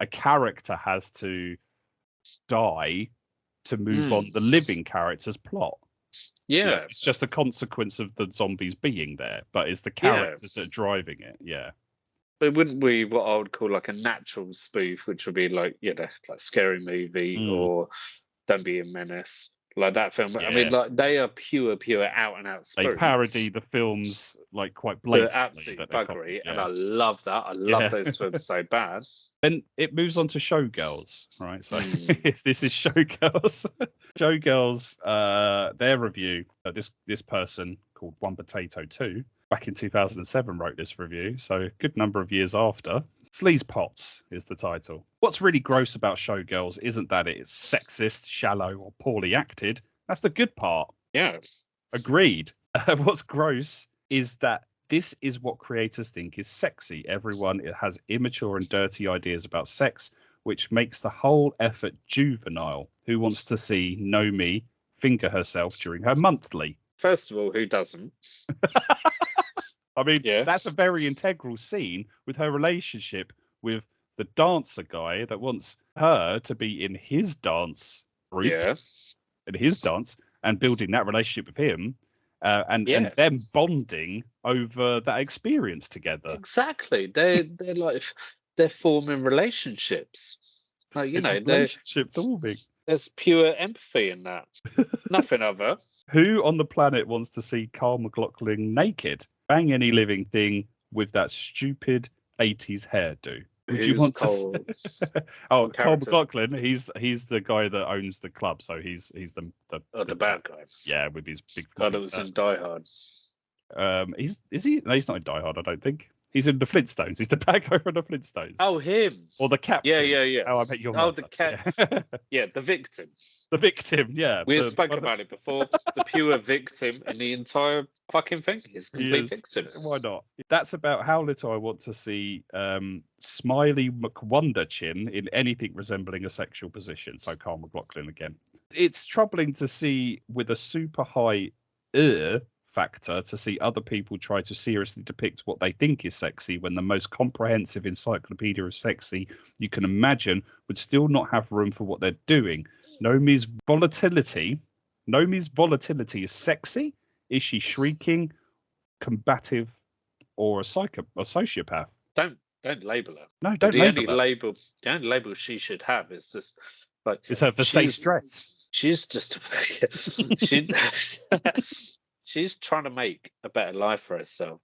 [SPEAKER 2] a character has to die to move on the living character's plot.
[SPEAKER 3] Yeah,
[SPEAKER 2] it's just a consequence of the zombies being there, but it's the characters that are driving it. Yeah.
[SPEAKER 3] But wouldn't we what I would call like a natural spoof, which would be like like Scary Movie or Don't Be a Menace. Like that film. Yeah. I mean, like they are pure out and out spoofs.
[SPEAKER 2] They parody the films like quite blatantly.
[SPEAKER 3] They're absolutely buggery, and I love that. I love those films so bad.
[SPEAKER 2] Then it moves on to Showgirls, right? So this is Showgirls. Showgirls, their review. This person called One Potato 2 back in 2007 wrote this review, so a good number of years after. Sleaze Pots is the title. What's really gross about Showgirls isn't that it's sexist, shallow, or poorly acted. That's the good part.
[SPEAKER 3] Yeah.
[SPEAKER 2] Agreed. What's gross is that this is what creators think is sexy. Everyone has immature and dirty ideas about sex, which makes the whole effort juvenile. Who wants to see Nomi finger herself during her monthly?
[SPEAKER 3] First of all, who doesn't?
[SPEAKER 2] I mean, that's a very integral scene with her relationship with the dancer guy that wants her to be in his dance group, in his dance, and building that relationship with him, and them bonding over that experience together.
[SPEAKER 3] Exactly. They're forming relationships. Like
[SPEAKER 2] relationship forming.
[SPEAKER 3] There's pure empathy in that. Nothing other.
[SPEAKER 2] Who on the planet wants to see Carl McLachlan naked? Bang any living thing with that stupid 80s hairdo. Would you want to? Oh, Carl McLachlan. He's the guy that owns the club, so he's the
[SPEAKER 3] bad guy.
[SPEAKER 2] Yeah, with his big.
[SPEAKER 3] God, it was in Die Hard.
[SPEAKER 2] Is he? No, he's not in Die Hard. I don't think. He's in the Flintstones. He's the bad guy from the Flintstones.
[SPEAKER 3] Oh, him.
[SPEAKER 2] Or the captain.
[SPEAKER 3] Yeah.
[SPEAKER 2] How I Met Your Mother.
[SPEAKER 3] Oh, the cat. Yeah, the victim.
[SPEAKER 2] The victim, yeah.
[SPEAKER 3] We spoke about it before. The pure victim in the entire fucking thing is complete victim.
[SPEAKER 2] Why not? That's about how little I want to see Smiley McWonderchin in anything resembling a sexual position. So Carl McLachlan again. It's troubling to see with a super high factor to see other people try to seriously depict what they think is sexy when the most comprehensive encyclopedia of sexy you can imagine would still not have room for what they're doing. Nomi's volatility is sexy? Is she shrieking, combative, or a sociopath?
[SPEAKER 3] Don't label her.
[SPEAKER 2] No, don't label her.
[SPEAKER 3] The only label she should have is just like
[SPEAKER 2] is her Versace dress.
[SPEAKER 3] She's just she's trying to make a better life for herself,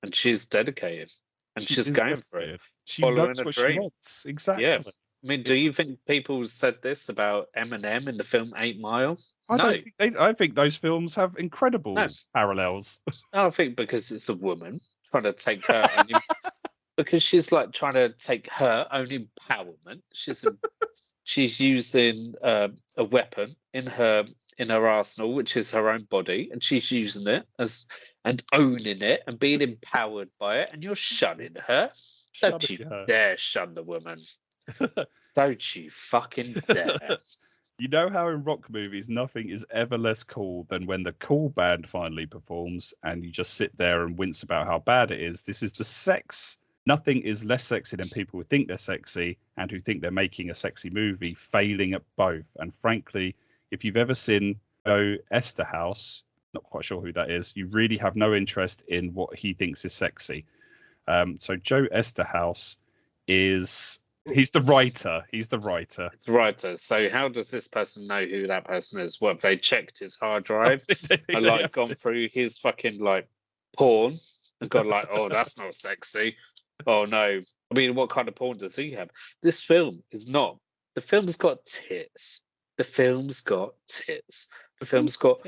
[SPEAKER 3] and she's dedicated, and
[SPEAKER 2] She
[SPEAKER 3] she's
[SPEAKER 2] is
[SPEAKER 3] going for it,
[SPEAKER 2] dedicated. She
[SPEAKER 3] following
[SPEAKER 2] knows
[SPEAKER 3] a
[SPEAKER 2] what she
[SPEAKER 3] dream.
[SPEAKER 2] wants. Exactly.
[SPEAKER 3] Yeah. I mean, do
[SPEAKER 2] It's-
[SPEAKER 3] you think people said this about Eminem in the film 8 Mile?
[SPEAKER 2] I
[SPEAKER 3] No.
[SPEAKER 2] don't think I think those films have incredible
[SPEAKER 3] No.
[SPEAKER 2] parallels.
[SPEAKER 3] I think because it's a woman trying to take her own, because she's like trying to take her own empowerment. She's using a weapon in her arsenal, which is her own body, and she's using it as and owning it and being empowered by it. And you're shunning her. Don't
[SPEAKER 2] Shunning
[SPEAKER 3] you
[SPEAKER 2] her.
[SPEAKER 3] dare shun the woman. Don't you fucking dare.
[SPEAKER 2] You know how in rock movies nothing is ever less cool than when the cool band finally performs and you just sit there and wince about how bad it is. This is the sex. Nothing is less sexy than people who think they're sexy and who think they're making a sexy movie, failing at both. And frankly, if you've ever seen Joe Esterhaus, not quite sure who that is, you really have no interest in what he thinks is sexy. So Joe Esterhaus he's the writer. He's the writer.
[SPEAKER 3] It's writer. So how does this person know who that person is? What, have they checked his hard drive and like gone through his fucking like porn and gone like, oh, that's not sexy. Oh no. I mean, what kind of porn does he have? This film is not. The film's got tits. The film's got tits. The film's got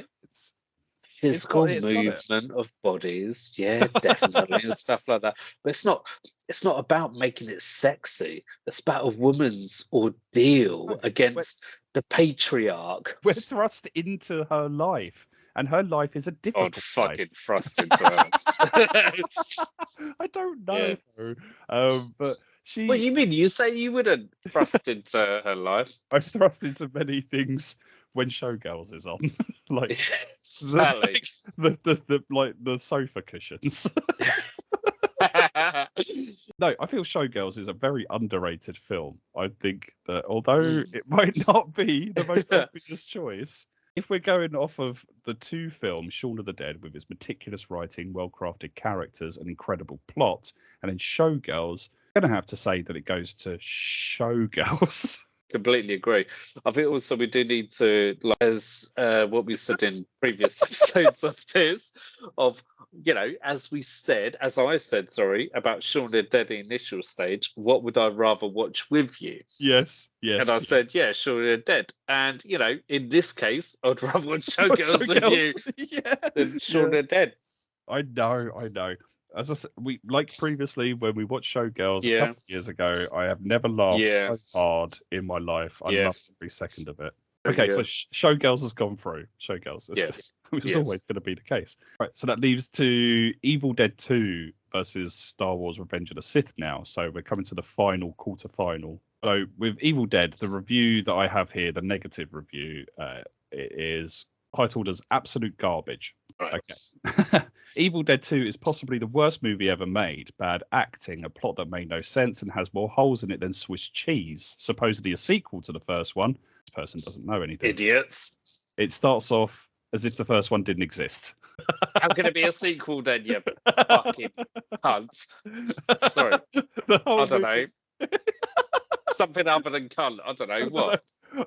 [SPEAKER 3] physical
[SPEAKER 2] it's got it.
[SPEAKER 3] movement of bodies, yeah, definitely, and stuff like that. But it's not about making it sexy. It's about a woman's ordeal against the patriarch.
[SPEAKER 2] We're thrust into her life, and her life is a difficult
[SPEAKER 3] fucking
[SPEAKER 2] life.
[SPEAKER 3] thrust into her.
[SPEAKER 2] I don't know, but she.
[SPEAKER 3] What you mean? You say you wouldn't thrust into her life?
[SPEAKER 2] I've thrust into many things when Showgirls is on, like
[SPEAKER 3] Sally.
[SPEAKER 2] the sofa cushions. No, I feel Showgirls is a very underrated film. I think that although it might not be the most obvious choice, if we're going off of the two films, Shaun of the Dead, with its meticulous writing, well-crafted characters, and incredible plot, and then Showgirls, I'm going to have to say that it goes to Showgirls.
[SPEAKER 3] Completely agree. I think also we do need to, like, as what we said in previous episodes of this, of, you know, as I said, sorry, about Shaun of the Dead initial stage, what would I rather watch with you?
[SPEAKER 2] Yes.
[SPEAKER 3] And I said, yeah, Shaun of the Dead. And, you know, in this case, I'd rather watch Showgirls with you than Shaun of the Dead.
[SPEAKER 2] I know. As I said, we like previously when we watched Showgirls a couple of years ago. I have never laughed so hard in my life. I love every second of it. Okay, so Showgirls has gone through. Showgirls, it was always going to be the case. Right, so that leaves to Evil Dead 2 versus Star Wars: Revenge of the Sith now. So we're coming to the final quarterfinal. So with Evil Dead, the review that I have here, the negative review, it is titled as absolute garbage.
[SPEAKER 3] Right.
[SPEAKER 2] Okay. Evil Dead 2 is possibly the worst movie ever made. Bad acting, a plot that made no sense and has more holes in it than Swiss cheese. Supposedly a sequel to the first one. This person doesn't know anything.
[SPEAKER 3] Idiots.
[SPEAKER 2] It starts off as if the first one didn't exist.
[SPEAKER 3] How can it be a sequel then, you fucking cunts? Sorry. I don't know. Something other than cunt. I don't know what.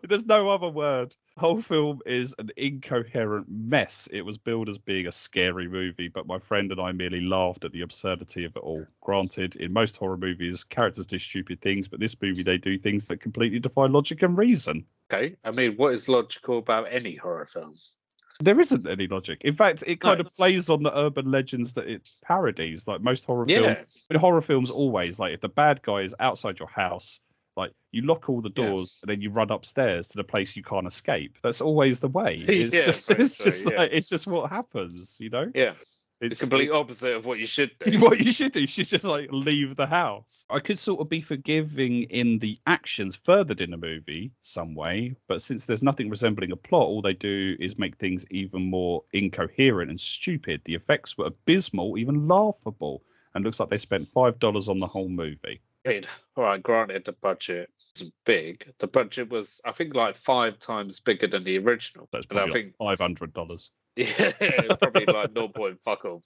[SPEAKER 2] There's no other word. The whole film is an incoherent mess. It was billed as being a scary movie, but my friend and I merely laughed at the absurdity of it all. Granted, in most horror movies, characters do stupid things, but this movie, they do things that completely defy logic and reason.
[SPEAKER 3] Okay. I mean, what is logical about any horror film?
[SPEAKER 2] There isn't any logic. In fact, it kind of plays on the urban legends that it parodies. Like most horror films, in horror films, always like if the bad guy is outside your house, like you lock all the doors and then you run upstairs to the place you can't escape. That's always the way. It's just what happens, you know?
[SPEAKER 3] Yeah. It's the complete opposite of what you should do.
[SPEAKER 2] What you should do, you should just like leave the house. I could sort of be forgiving in the actions furthered in the movie some way, but since there's nothing resembling a plot, all they do is make things even more incoherent and stupid. The effects were abysmal, even laughable, and looks like they spent $5 on the whole movie.
[SPEAKER 3] All right, granted, the budget was big. The budget was, I think, like 5 times bigger than the original.
[SPEAKER 2] So it's probably like $500.
[SPEAKER 3] Yeah, probably like 0 point fuck all.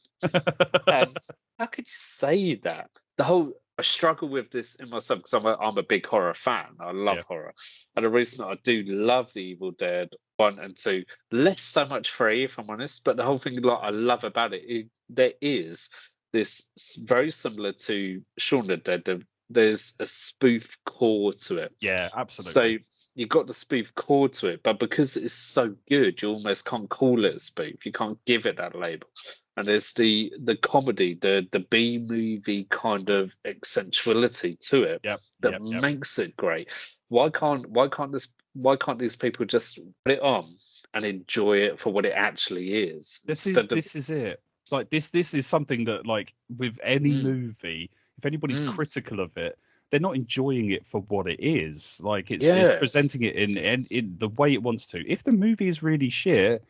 [SPEAKER 3] How could you say that? I struggle with this in myself because I'm a big horror fan. I love horror. And the reason I do love the Evil Dead 1 and 2. Less so much 3, if I'm honest, but the whole thing like I love about it, there is this very similar to Shaun the Dead. There's a spoof core to it.
[SPEAKER 2] Yeah,
[SPEAKER 3] So
[SPEAKER 2] absolutely.
[SPEAKER 3] you've got the spoof core to it, but because it's so good, you almost can't call it a spoof. You can't give it that label. And there's the comedy, the B movie kind of accentuality to it
[SPEAKER 2] Yep.
[SPEAKER 3] that makes it great. Why can't these people just put it on and enjoy it for what it actually is?
[SPEAKER 2] This is it. Like this is something that, like, with any movie, if anybody's critical of it, they're not enjoying it for what it is. Like it's presenting it in the way it wants to. If the movie is really shit,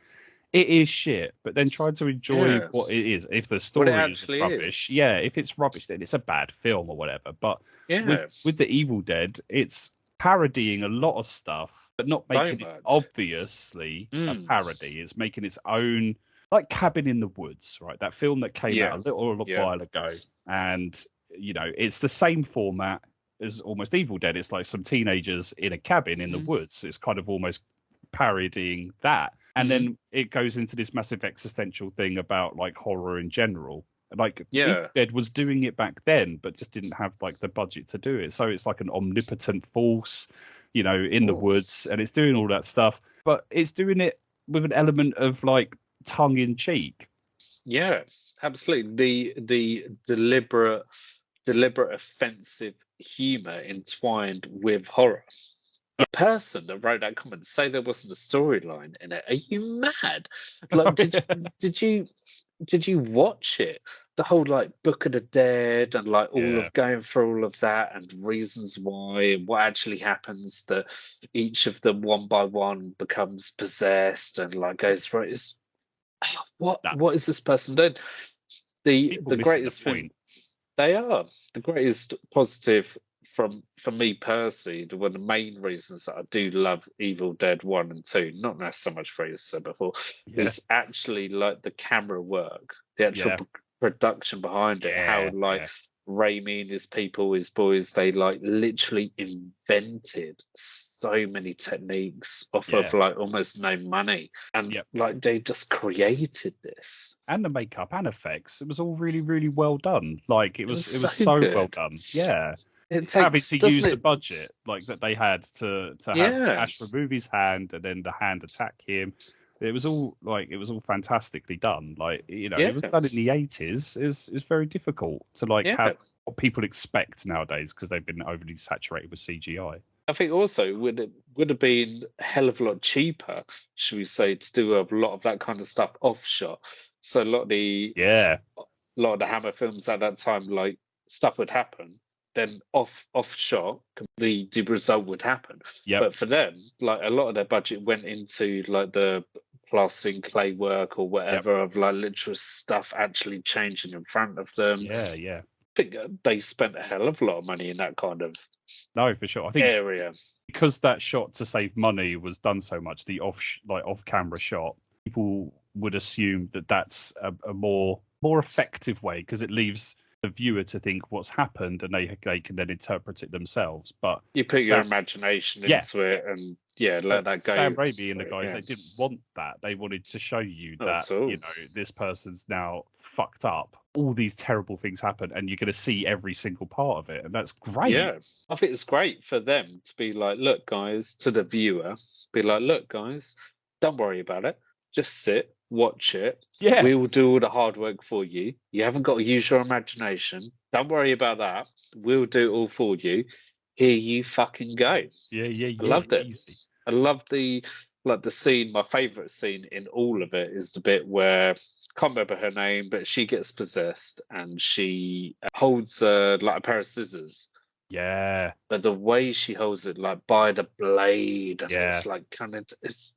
[SPEAKER 2] it is shit. But then try to enjoy what it is. If the story is rubbish, if it's rubbish, then it's a bad film or whatever. But with the Evil Dead, it's parodying a lot of stuff, but not making it obviously a parody. It's making its own, like Cabin in the Woods, right? That film that came out a little while ago, and it's the same format as almost Evil Dead. It's like some teenagers in a cabin in the woods. It's kind of almost parodying that, and then it goes into this massive existential thing about like horror in general. Like Evil Dead was doing it back then, but just didn't have like the budget to do it. So it's like an omnipotent force, in the woods, and it's doing all that stuff, but it's doing it with an element of like tongue in cheek. Yeah,
[SPEAKER 3] absolutely. The deliberate offensive humor entwined with horror. The person that wrote that comment say there wasn't a storyline in it. Are you mad? Like, did you watch it? The whole like Book of the Dead and like all of going through all of that and reasons why and what actually happens, that each of them one by one becomes possessed and like goes through it. What is this person doing? The greatest thing, they are the greatest positive for me personally. One of the main reasons that I do love Evil Dead 1 and 2, not so much 3 as I said before, is actually like the camera work, the actual production behind it. How like Raimi and his people, his boys, they like literally invented so many techniques off of like almost no money, and like they just created this.
[SPEAKER 2] And the makeup and effects, it was all really, really well done. Like it was so well done. Yeah. Having to use the budget like that they had to have Ash remove his hand and then the hand attack him. It was all fantastically done. Like, it was done in the 80s. It's very difficult to like have what people expect nowadays because they've been overly saturated with CGI.
[SPEAKER 3] I think also it would have been a hell of a lot cheaper, should we say, to do a lot of that kind of stuff off shot. So a lot of the Hammer films at that time, like stuff would happen, then off shot, the result would happen. But for them, like a lot of their budget went into like the plastering, clay work or whatever of like literal stuff actually changing in front of them.
[SPEAKER 2] I
[SPEAKER 3] think they spent a hell of a lot of money in that kind of
[SPEAKER 2] for sure. I think
[SPEAKER 3] area,
[SPEAKER 2] because that shot to save money was done so much, the off-camera shot, people would assume that that's a more effective way because it leaves the viewer to think what's happened and they can then interpret it themselves. But
[SPEAKER 3] you put your imagination into it and let that go.
[SPEAKER 2] Sam Raimi and the guys, they didn't want that. They wanted to show you that this person's now fucked up. All these terrible things happen, and you're going to see every single part of it, and that's great.
[SPEAKER 3] Yeah, I think it's great for them to be like, look, guys, to the viewer, be like, look, guys, don't worry about it. Just sit, watch it.
[SPEAKER 2] Yeah,
[SPEAKER 3] we will do all the hard work for you. You haven't got to use your imagination. Don't worry about that. We'll do it all for you. Here you fucking go.
[SPEAKER 2] Yeah.
[SPEAKER 3] I loved it.
[SPEAKER 2] Easy.
[SPEAKER 3] I loved the scene. My favorite scene in all of it is the bit where I can't remember her name, but she gets possessed and she holds like a pair of scissors.
[SPEAKER 2] Yeah.
[SPEAKER 3] But the way she holds it, like by the blade, and it's like it's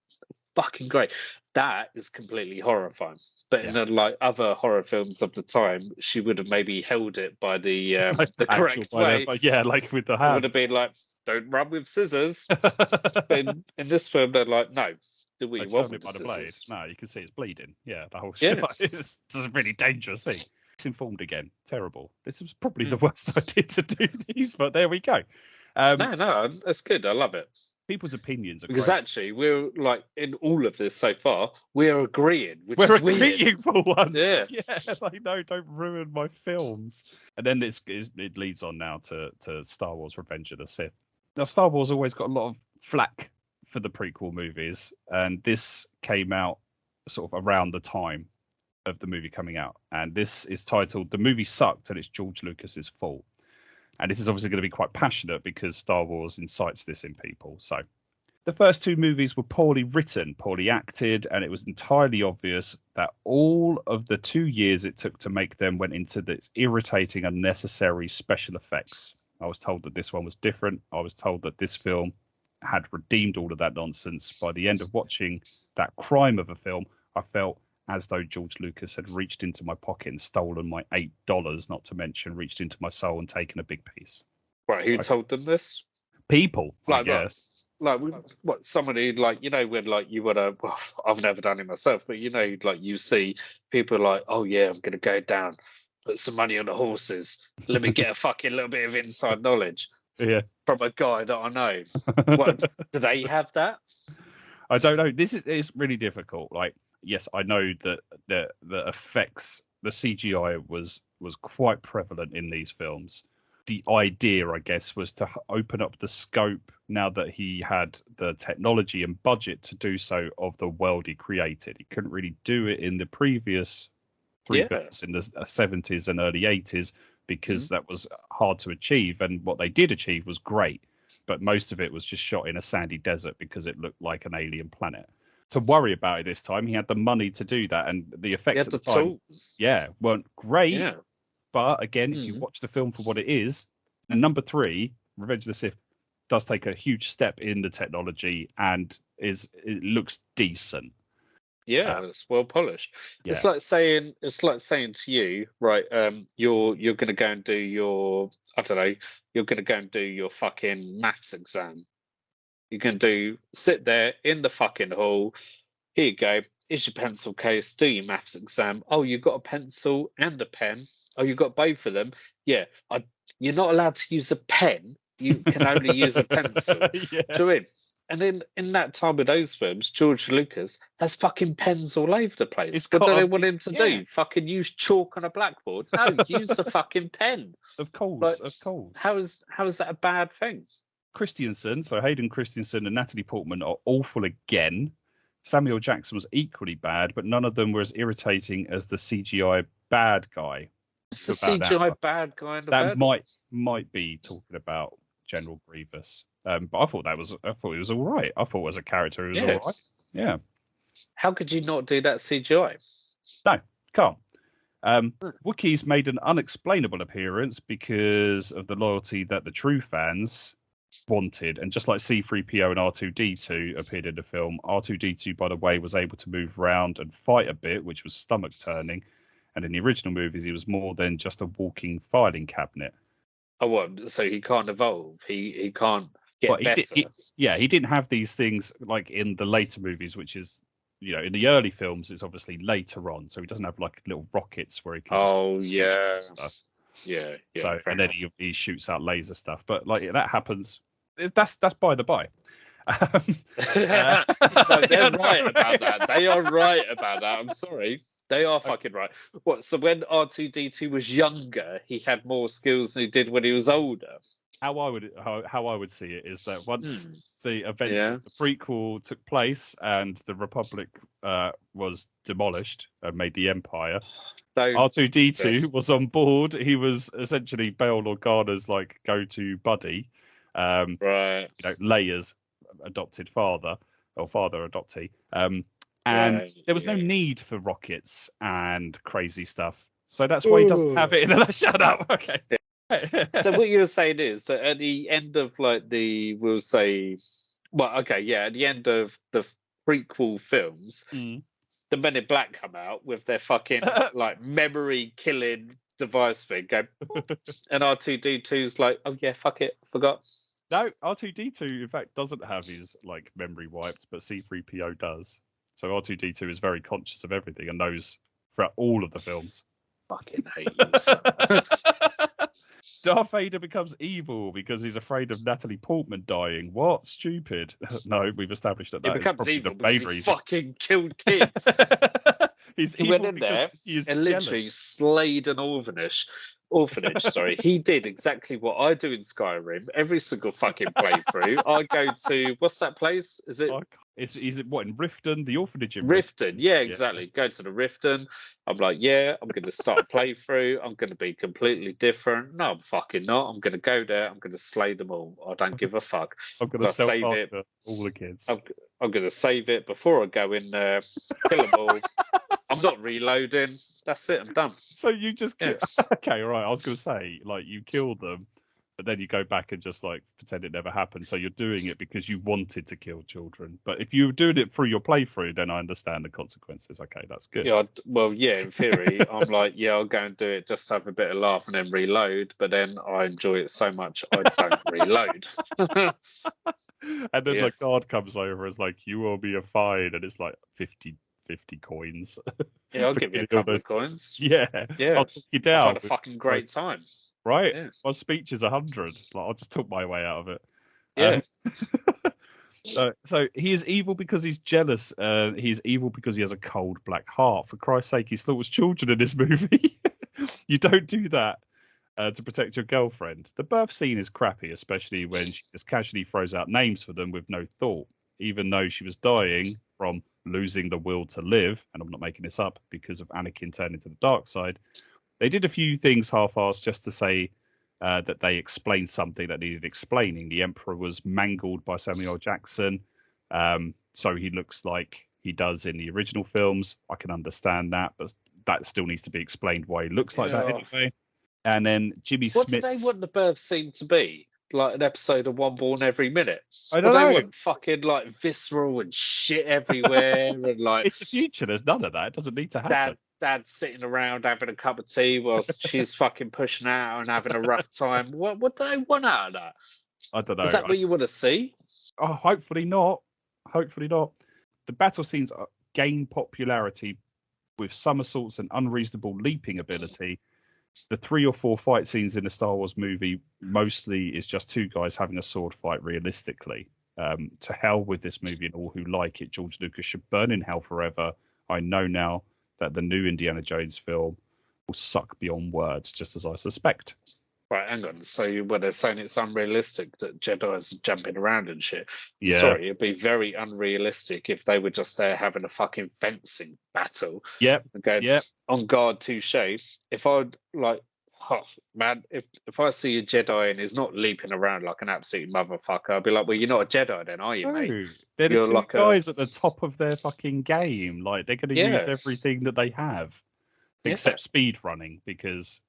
[SPEAKER 3] fucking great. That is completely horrifying. But in like other horror films of the time, she would have maybe held it by the correct way.
[SPEAKER 2] Like with the hand.
[SPEAKER 3] It would have been like, don't run with scissors. in this film, they're like, no, do we want with the scissors?
[SPEAKER 2] No, you can see it's bleeding. Yeah, the whole shit. It's a really dangerous thing. It's informed again. Terrible. This was probably the worst idea to do these, but there we go.
[SPEAKER 3] No, it's good. I love it.
[SPEAKER 2] people's opinions are
[SPEAKER 3] Because
[SPEAKER 2] great.
[SPEAKER 3] actually, we're like in all of this so far, we're agreeing, which
[SPEAKER 2] We're
[SPEAKER 3] is weird.
[SPEAKER 2] agreeing for once.
[SPEAKER 3] Yeah.
[SPEAKER 2] Like, no, don't ruin my films. And then it leads on now to Star Wars: Revenge of the Sith. Now, Star Wars always got a lot of flack for the prequel movies, and this came out sort of around the time of the movie coming out. And this is titled "The Movie Sucked and It's George Lucas's Fault." And this is obviously going to be quite passionate because Star Wars incites this in people. So the first two movies were poorly written, poorly acted, and it was entirely obvious that all of the 2 years it took to make them went into this irritating, unnecessary special effects. I was told that this one was different. I was told that this film had redeemed all of that nonsense. By the end of watching that crime of a film, I felt as though George Lucas had reached into my pocket and stolen my $8, not to mention reached into my soul and taken a big piece.
[SPEAKER 3] Right, who told them this?
[SPEAKER 2] People, I
[SPEAKER 3] Like,
[SPEAKER 2] guess.
[SPEAKER 3] Like, what, somebody, like, you know, when, like, you want to, well, I've never done it myself, but, you know, like, you see people like, oh, yeah, I'm going to go down, put some money on the horses. Let me get a fucking little bit of inside knowledge from a guy that I know. What, do they have that?
[SPEAKER 2] I don't know. This is really difficult. Like, yes, I know that the effects, the CGI was quite prevalent in these films. The idea, I guess, was to open up the scope now that he had the technology and budget to do so of the world he created. He couldn't really do it in the previous three films in the 70s and early 80s because that was hard to achieve. And what they did achieve was great, but most of it was just shot in a sandy desert because it looked like an alien planet. To worry about it this time, he had the money to do that, and the effects at the time, weren't great. Yeah. But again, if you watch the film for what it is, and number 3, Revenge of the Sith, does take a huge step in the technology and it looks decent.
[SPEAKER 3] Yeah, it's well polished. Yeah. It's like saying to you, right? You're going to go and do your, I don't know, you're going to go and do your fucking maths exam. You can sit there in the fucking hall. Here you go. Here's your pencil case. Do your maths exam. Oh, you've got a pencil and a pen. Oh, you've got both of them. Yeah. You're not allowed to use a pen. You can only use a pencil. Do you know what I mean? And then in that time with those films, George Lucas has fucking pens all over the place. What do they want him to do? Fucking use chalk on a blackboard? No, use the fucking pen.
[SPEAKER 2] Of course, of course.
[SPEAKER 3] How is that a bad thing?
[SPEAKER 2] Christensen, so Hayden Christensen and Natalie Portman are awful again. Samuel Jackson was equally bad, but none of them were as irritating as the CGI bad guy.
[SPEAKER 3] It's the CGI bad guy in the
[SPEAKER 2] that might be talking about General Grievous. But I thought it was all right. I thought as a character it was all right. Yeah.
[SPEAKER 3] How could you not do that CGI?
[SPEAKER 2] No, can't. Wookiees made an unexplainable appearance because of the loyalty that the true fans wanted, and just like C-3PO and R2-D2 appeared in the film, R2-D2, by the way, was able to move around and fight a bit, which was stomach turning, and in the original movies he was more than just a walking filing cabinet.
[SPEAKER 3] Oh, what? So he can't evolve? He can't get better?
[SPEAKER 2] He didn't have these things like in the later movies, which is, you know, in the early films it's obviously later on, so he doesn't have like little rockets where he can stuff.
[SPEAKER 3] Yeah.
[SPEAKER 2] So and then he shoots out laser stuff, but like that happens. That's by the by.
[SPEAKER 3] No, they're right about that. They are right about that. I'm sorry, they are fucking right. What? So when R2-D2 was younger, he had more skills than he did when he was older.
[SPEAKER 2] How I would see it is that once the events of the prequel took place and the Republic was demolished and made the Empire, R2-D2 was on board. He was essentially Bail Organa's like go-to buddy,
[SPEAKER 3] right?
[SPEAKER 2] You know, Leia's adopted father or father adoptee, and there was no need for rockets and crazy stuff. So that's why he doesn't have it in the. Shut up. Okay.
[SPEAKER 3] So what you were saying is that at the end of like at the end of the prequel films, the Men in Black come out with their fucking like memory killing device thing, go, and R2-D2's like, oh yeah, fuck it, forgot.
[SPEAKER 2] No, R2-D2 in fact doesn't have his like memory wiped, but C-3PO does. So R2-D2 is very conscious of everything and knows throughout all of the films.
[SPEAKER 3] Fucking hate you.
[SPEAKER 2] Darth Vader becomes evil because he's afraid of Natalie Portman dying. What? Stupid. No, we've established that.
[SPEAKER 3] He
[SPEAKER 2] that is
[SPEAKER 3] becomes
[SPEAKER 2] probably
[SPEAKER 3] evil
[SPEAKER 2] the
[SPEAKER 3] because
[SPEAKER 2] main
[SPEAKER 3] he
[SPEAKER 2] reason.
[SPEAKER 3] fucking killed kids.
[SPEAKER 2] He's
[SPEAKER 3] He
[SPEAKER 2] evil
[SPEAKER 3] went in
[SPEAKER 2] because
[SPEAKER 3] there
[SPEAKER 2] he is
[SPEAKER 3] and literally
[SPEAKER 2] jealous.
[SPEAKER 3] slayed an orphanage. Sorry. He did exactly what I do in Skyrim. Every single fucking playthrough, I go to what's that place? Is it
[SPEAKER 2] Is it what in Riften? The orphanage in
[SPEAKER 3] Riften? Yeah,
[SPEAKER 2] Yeah.
[SPEAKER 3] exactly. Go to the Riften. I'm like, yeah, I'm going to start a playthrough. I'm going to be completely different. No, I'm fucking not. I'm going to go there. I'm going to slay them all. I don't give a fuck.
[SPEAKER 2] I'm going to
[SPEAKER 3] I'll save it.
[SPEAKER 2] after all the kids.
[SPEAKER 3] I'm going to save it before I go in there. Kill them all. I'm not reloading. That's it. I'm done.
[SPEAKER 2] So you just
[SPEAKER 3] Yeah.
[SPEAKER 2] okay, right? I was going to say like you killed them, but then you go back and just like pretend it never happened. So you're doing it because you wanted to kill children. But if you were doing it through your playthrough, then I understand the consequences. Okay, that's good.
[SPEAKER 3] Yeah, well, yeah, in theory, I'm like, yeah, I'll go and do it just to have a bit of laugh and then reload. But then I enjoy it so much, I don't reload.
[SPEAKER 2] And then the guard comes over and is like, you owe me a fine. And it's like 50 coins.
[SPEAKER 3] Yeah, I'll give you a couple of coins.
[SPEAKER 2] Yeah.
[SPEAKER 3] Yeah.
[SPEAKER 2] I'll talk you down.
[SPEAKER 3] I've had a fucking great time.
[SPEAKER 2] Right?
[SPEAKER 3] Yeah.
[SPEAKER 2] My speech is 100. Like, I'll just talk my way out of it.
[SPEAKER 3] Yeah.
[SPEAKER 2] So he is evil because he's jealous. He's evil because he has a cold black heart. For Christ's sake, he slaughters children in this movie. You don't do that to protect your girlfriend. The birth scene is crappy, especially when she just casually throws out names for them with no thought, even though she was dying from losing the will to live. And I'm not making this up because of Anakin turning to the dark side. They did a few things half-assed just to say that they explained something that needed explaining. The Emperor was mangled by Samuel L. Jackson, so he looks like he does in the original films. I can understand that, but that still needs to be explained why he looks like that anyway. And then Jimmy Smith.
[SPEAKER 3] What do they want the birth scene to be? Like an episode of One Born Every Minute?
[SPEAKER 2] I don't know.
[SPEAKER 3] They want fucking like visceral and shit everywhere and like.
[SPEAKER 2] It's the future. There's none of that. It doesn't need to happen.
[SPEAKER 3] Dad's sitting around having a cup of tea whilst she's fucking pushing out and having a rough time. What do they want out of that?
[SPEAKER 2] I don't know.
[SPEAKER 3] Is that what you want to see?
[SPEAKER 2] Oh, hopefully not. Hopefully not. The battle scenes gain popularity with somersaults and unreasonable leaping ability. The 3 or 4 fight scenes in the Star Wars movie mostly is just two guys having a sword fight realistically. To hell with this movie and all who like it. George Lucas should burn in hell forever. I know now that the new Indiana Jones film will suck beyond words, just as I suspect.
[SPEAKER 3] Right, hang on. So when they're saying it's unrealistic that Jedi's are jumping around and shit.
[SPEAKER 2] Yeah.
[SPEAKER 3] Sorry, it'd be very unrealistic if they were just there having a fucking fencing battle.
[SPEAKER 2] Yep.
[SPEAKER 3] Okay. On guard, touche. If I'd like, oh, man, if I see a Jedi and he's not leaping around like an absolute motherfucker, I'd be like, well, you're not a Jedi then, are you, mate?
[SPEAKER 2] They're the
[SPEAKER 3] You're
[SPEAKER 2] two
[SPEAKER 3] like
[SPEAKER 2] guys at the top of their fucking game. Like, they're going to use everything that they have, except speed running, because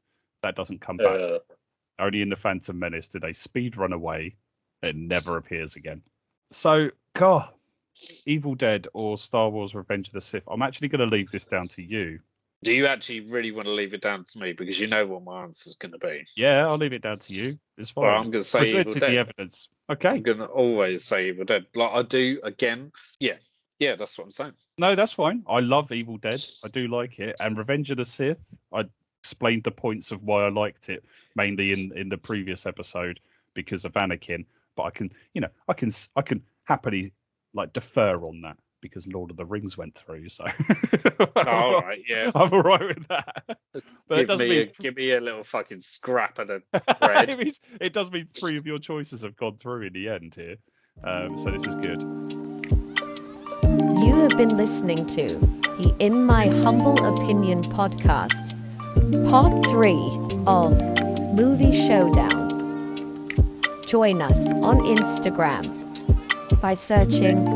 [SPEAKER 2] that doesn't come back. Only in the Phantom Menace do they speed run away. It never appears again. So, God, Evil Dead or Star Wars Revenge of the Sith, I'm actually going to leave this down to you.
[SPEAKER 3] Do you actually really want to leave it down to me? Because you know what my answer is going to be.
[SPEAKER 2] Yeah, I'll leave it down to you. It's fine.
[SPEAKER 3] Well, I'm going to say Evil Dead.
[SPEAKER 2] The evidence. Okay.
[SPEAKER 3] I'm going to always say Evil Dead. Like I do, again. Yeah, that's what I'm saying.
[SPEAKER 2] No, that's fine. I love Evil Dead. I do like it. And Revenge of the Sith, I explained the points of why I liked it, mainly in the previous episode because of Anakin. But I can happily like defer on that because Lord of the Rings went through. So
[SPEAKER 3] all right, yeah,
[SPEAKER 2] I'm all right with that. But
[SPEAKER 3] give me a little fucking scrap of the bread.
[SPEAKER 2] It does mean 3 of your choices have gone through in the end here. So this is good.
[SPEAKER 1] You have been listening to the In My Humble Opinion podcast, part 3 of Movie Showdown. Join us on Instagram by searching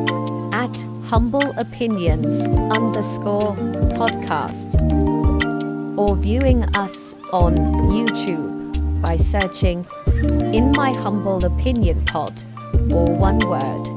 [SPEAKER 1] at humbleopinions_podcast or viewing us on YouTube by searching In My Humble Opinion Pod, or one word.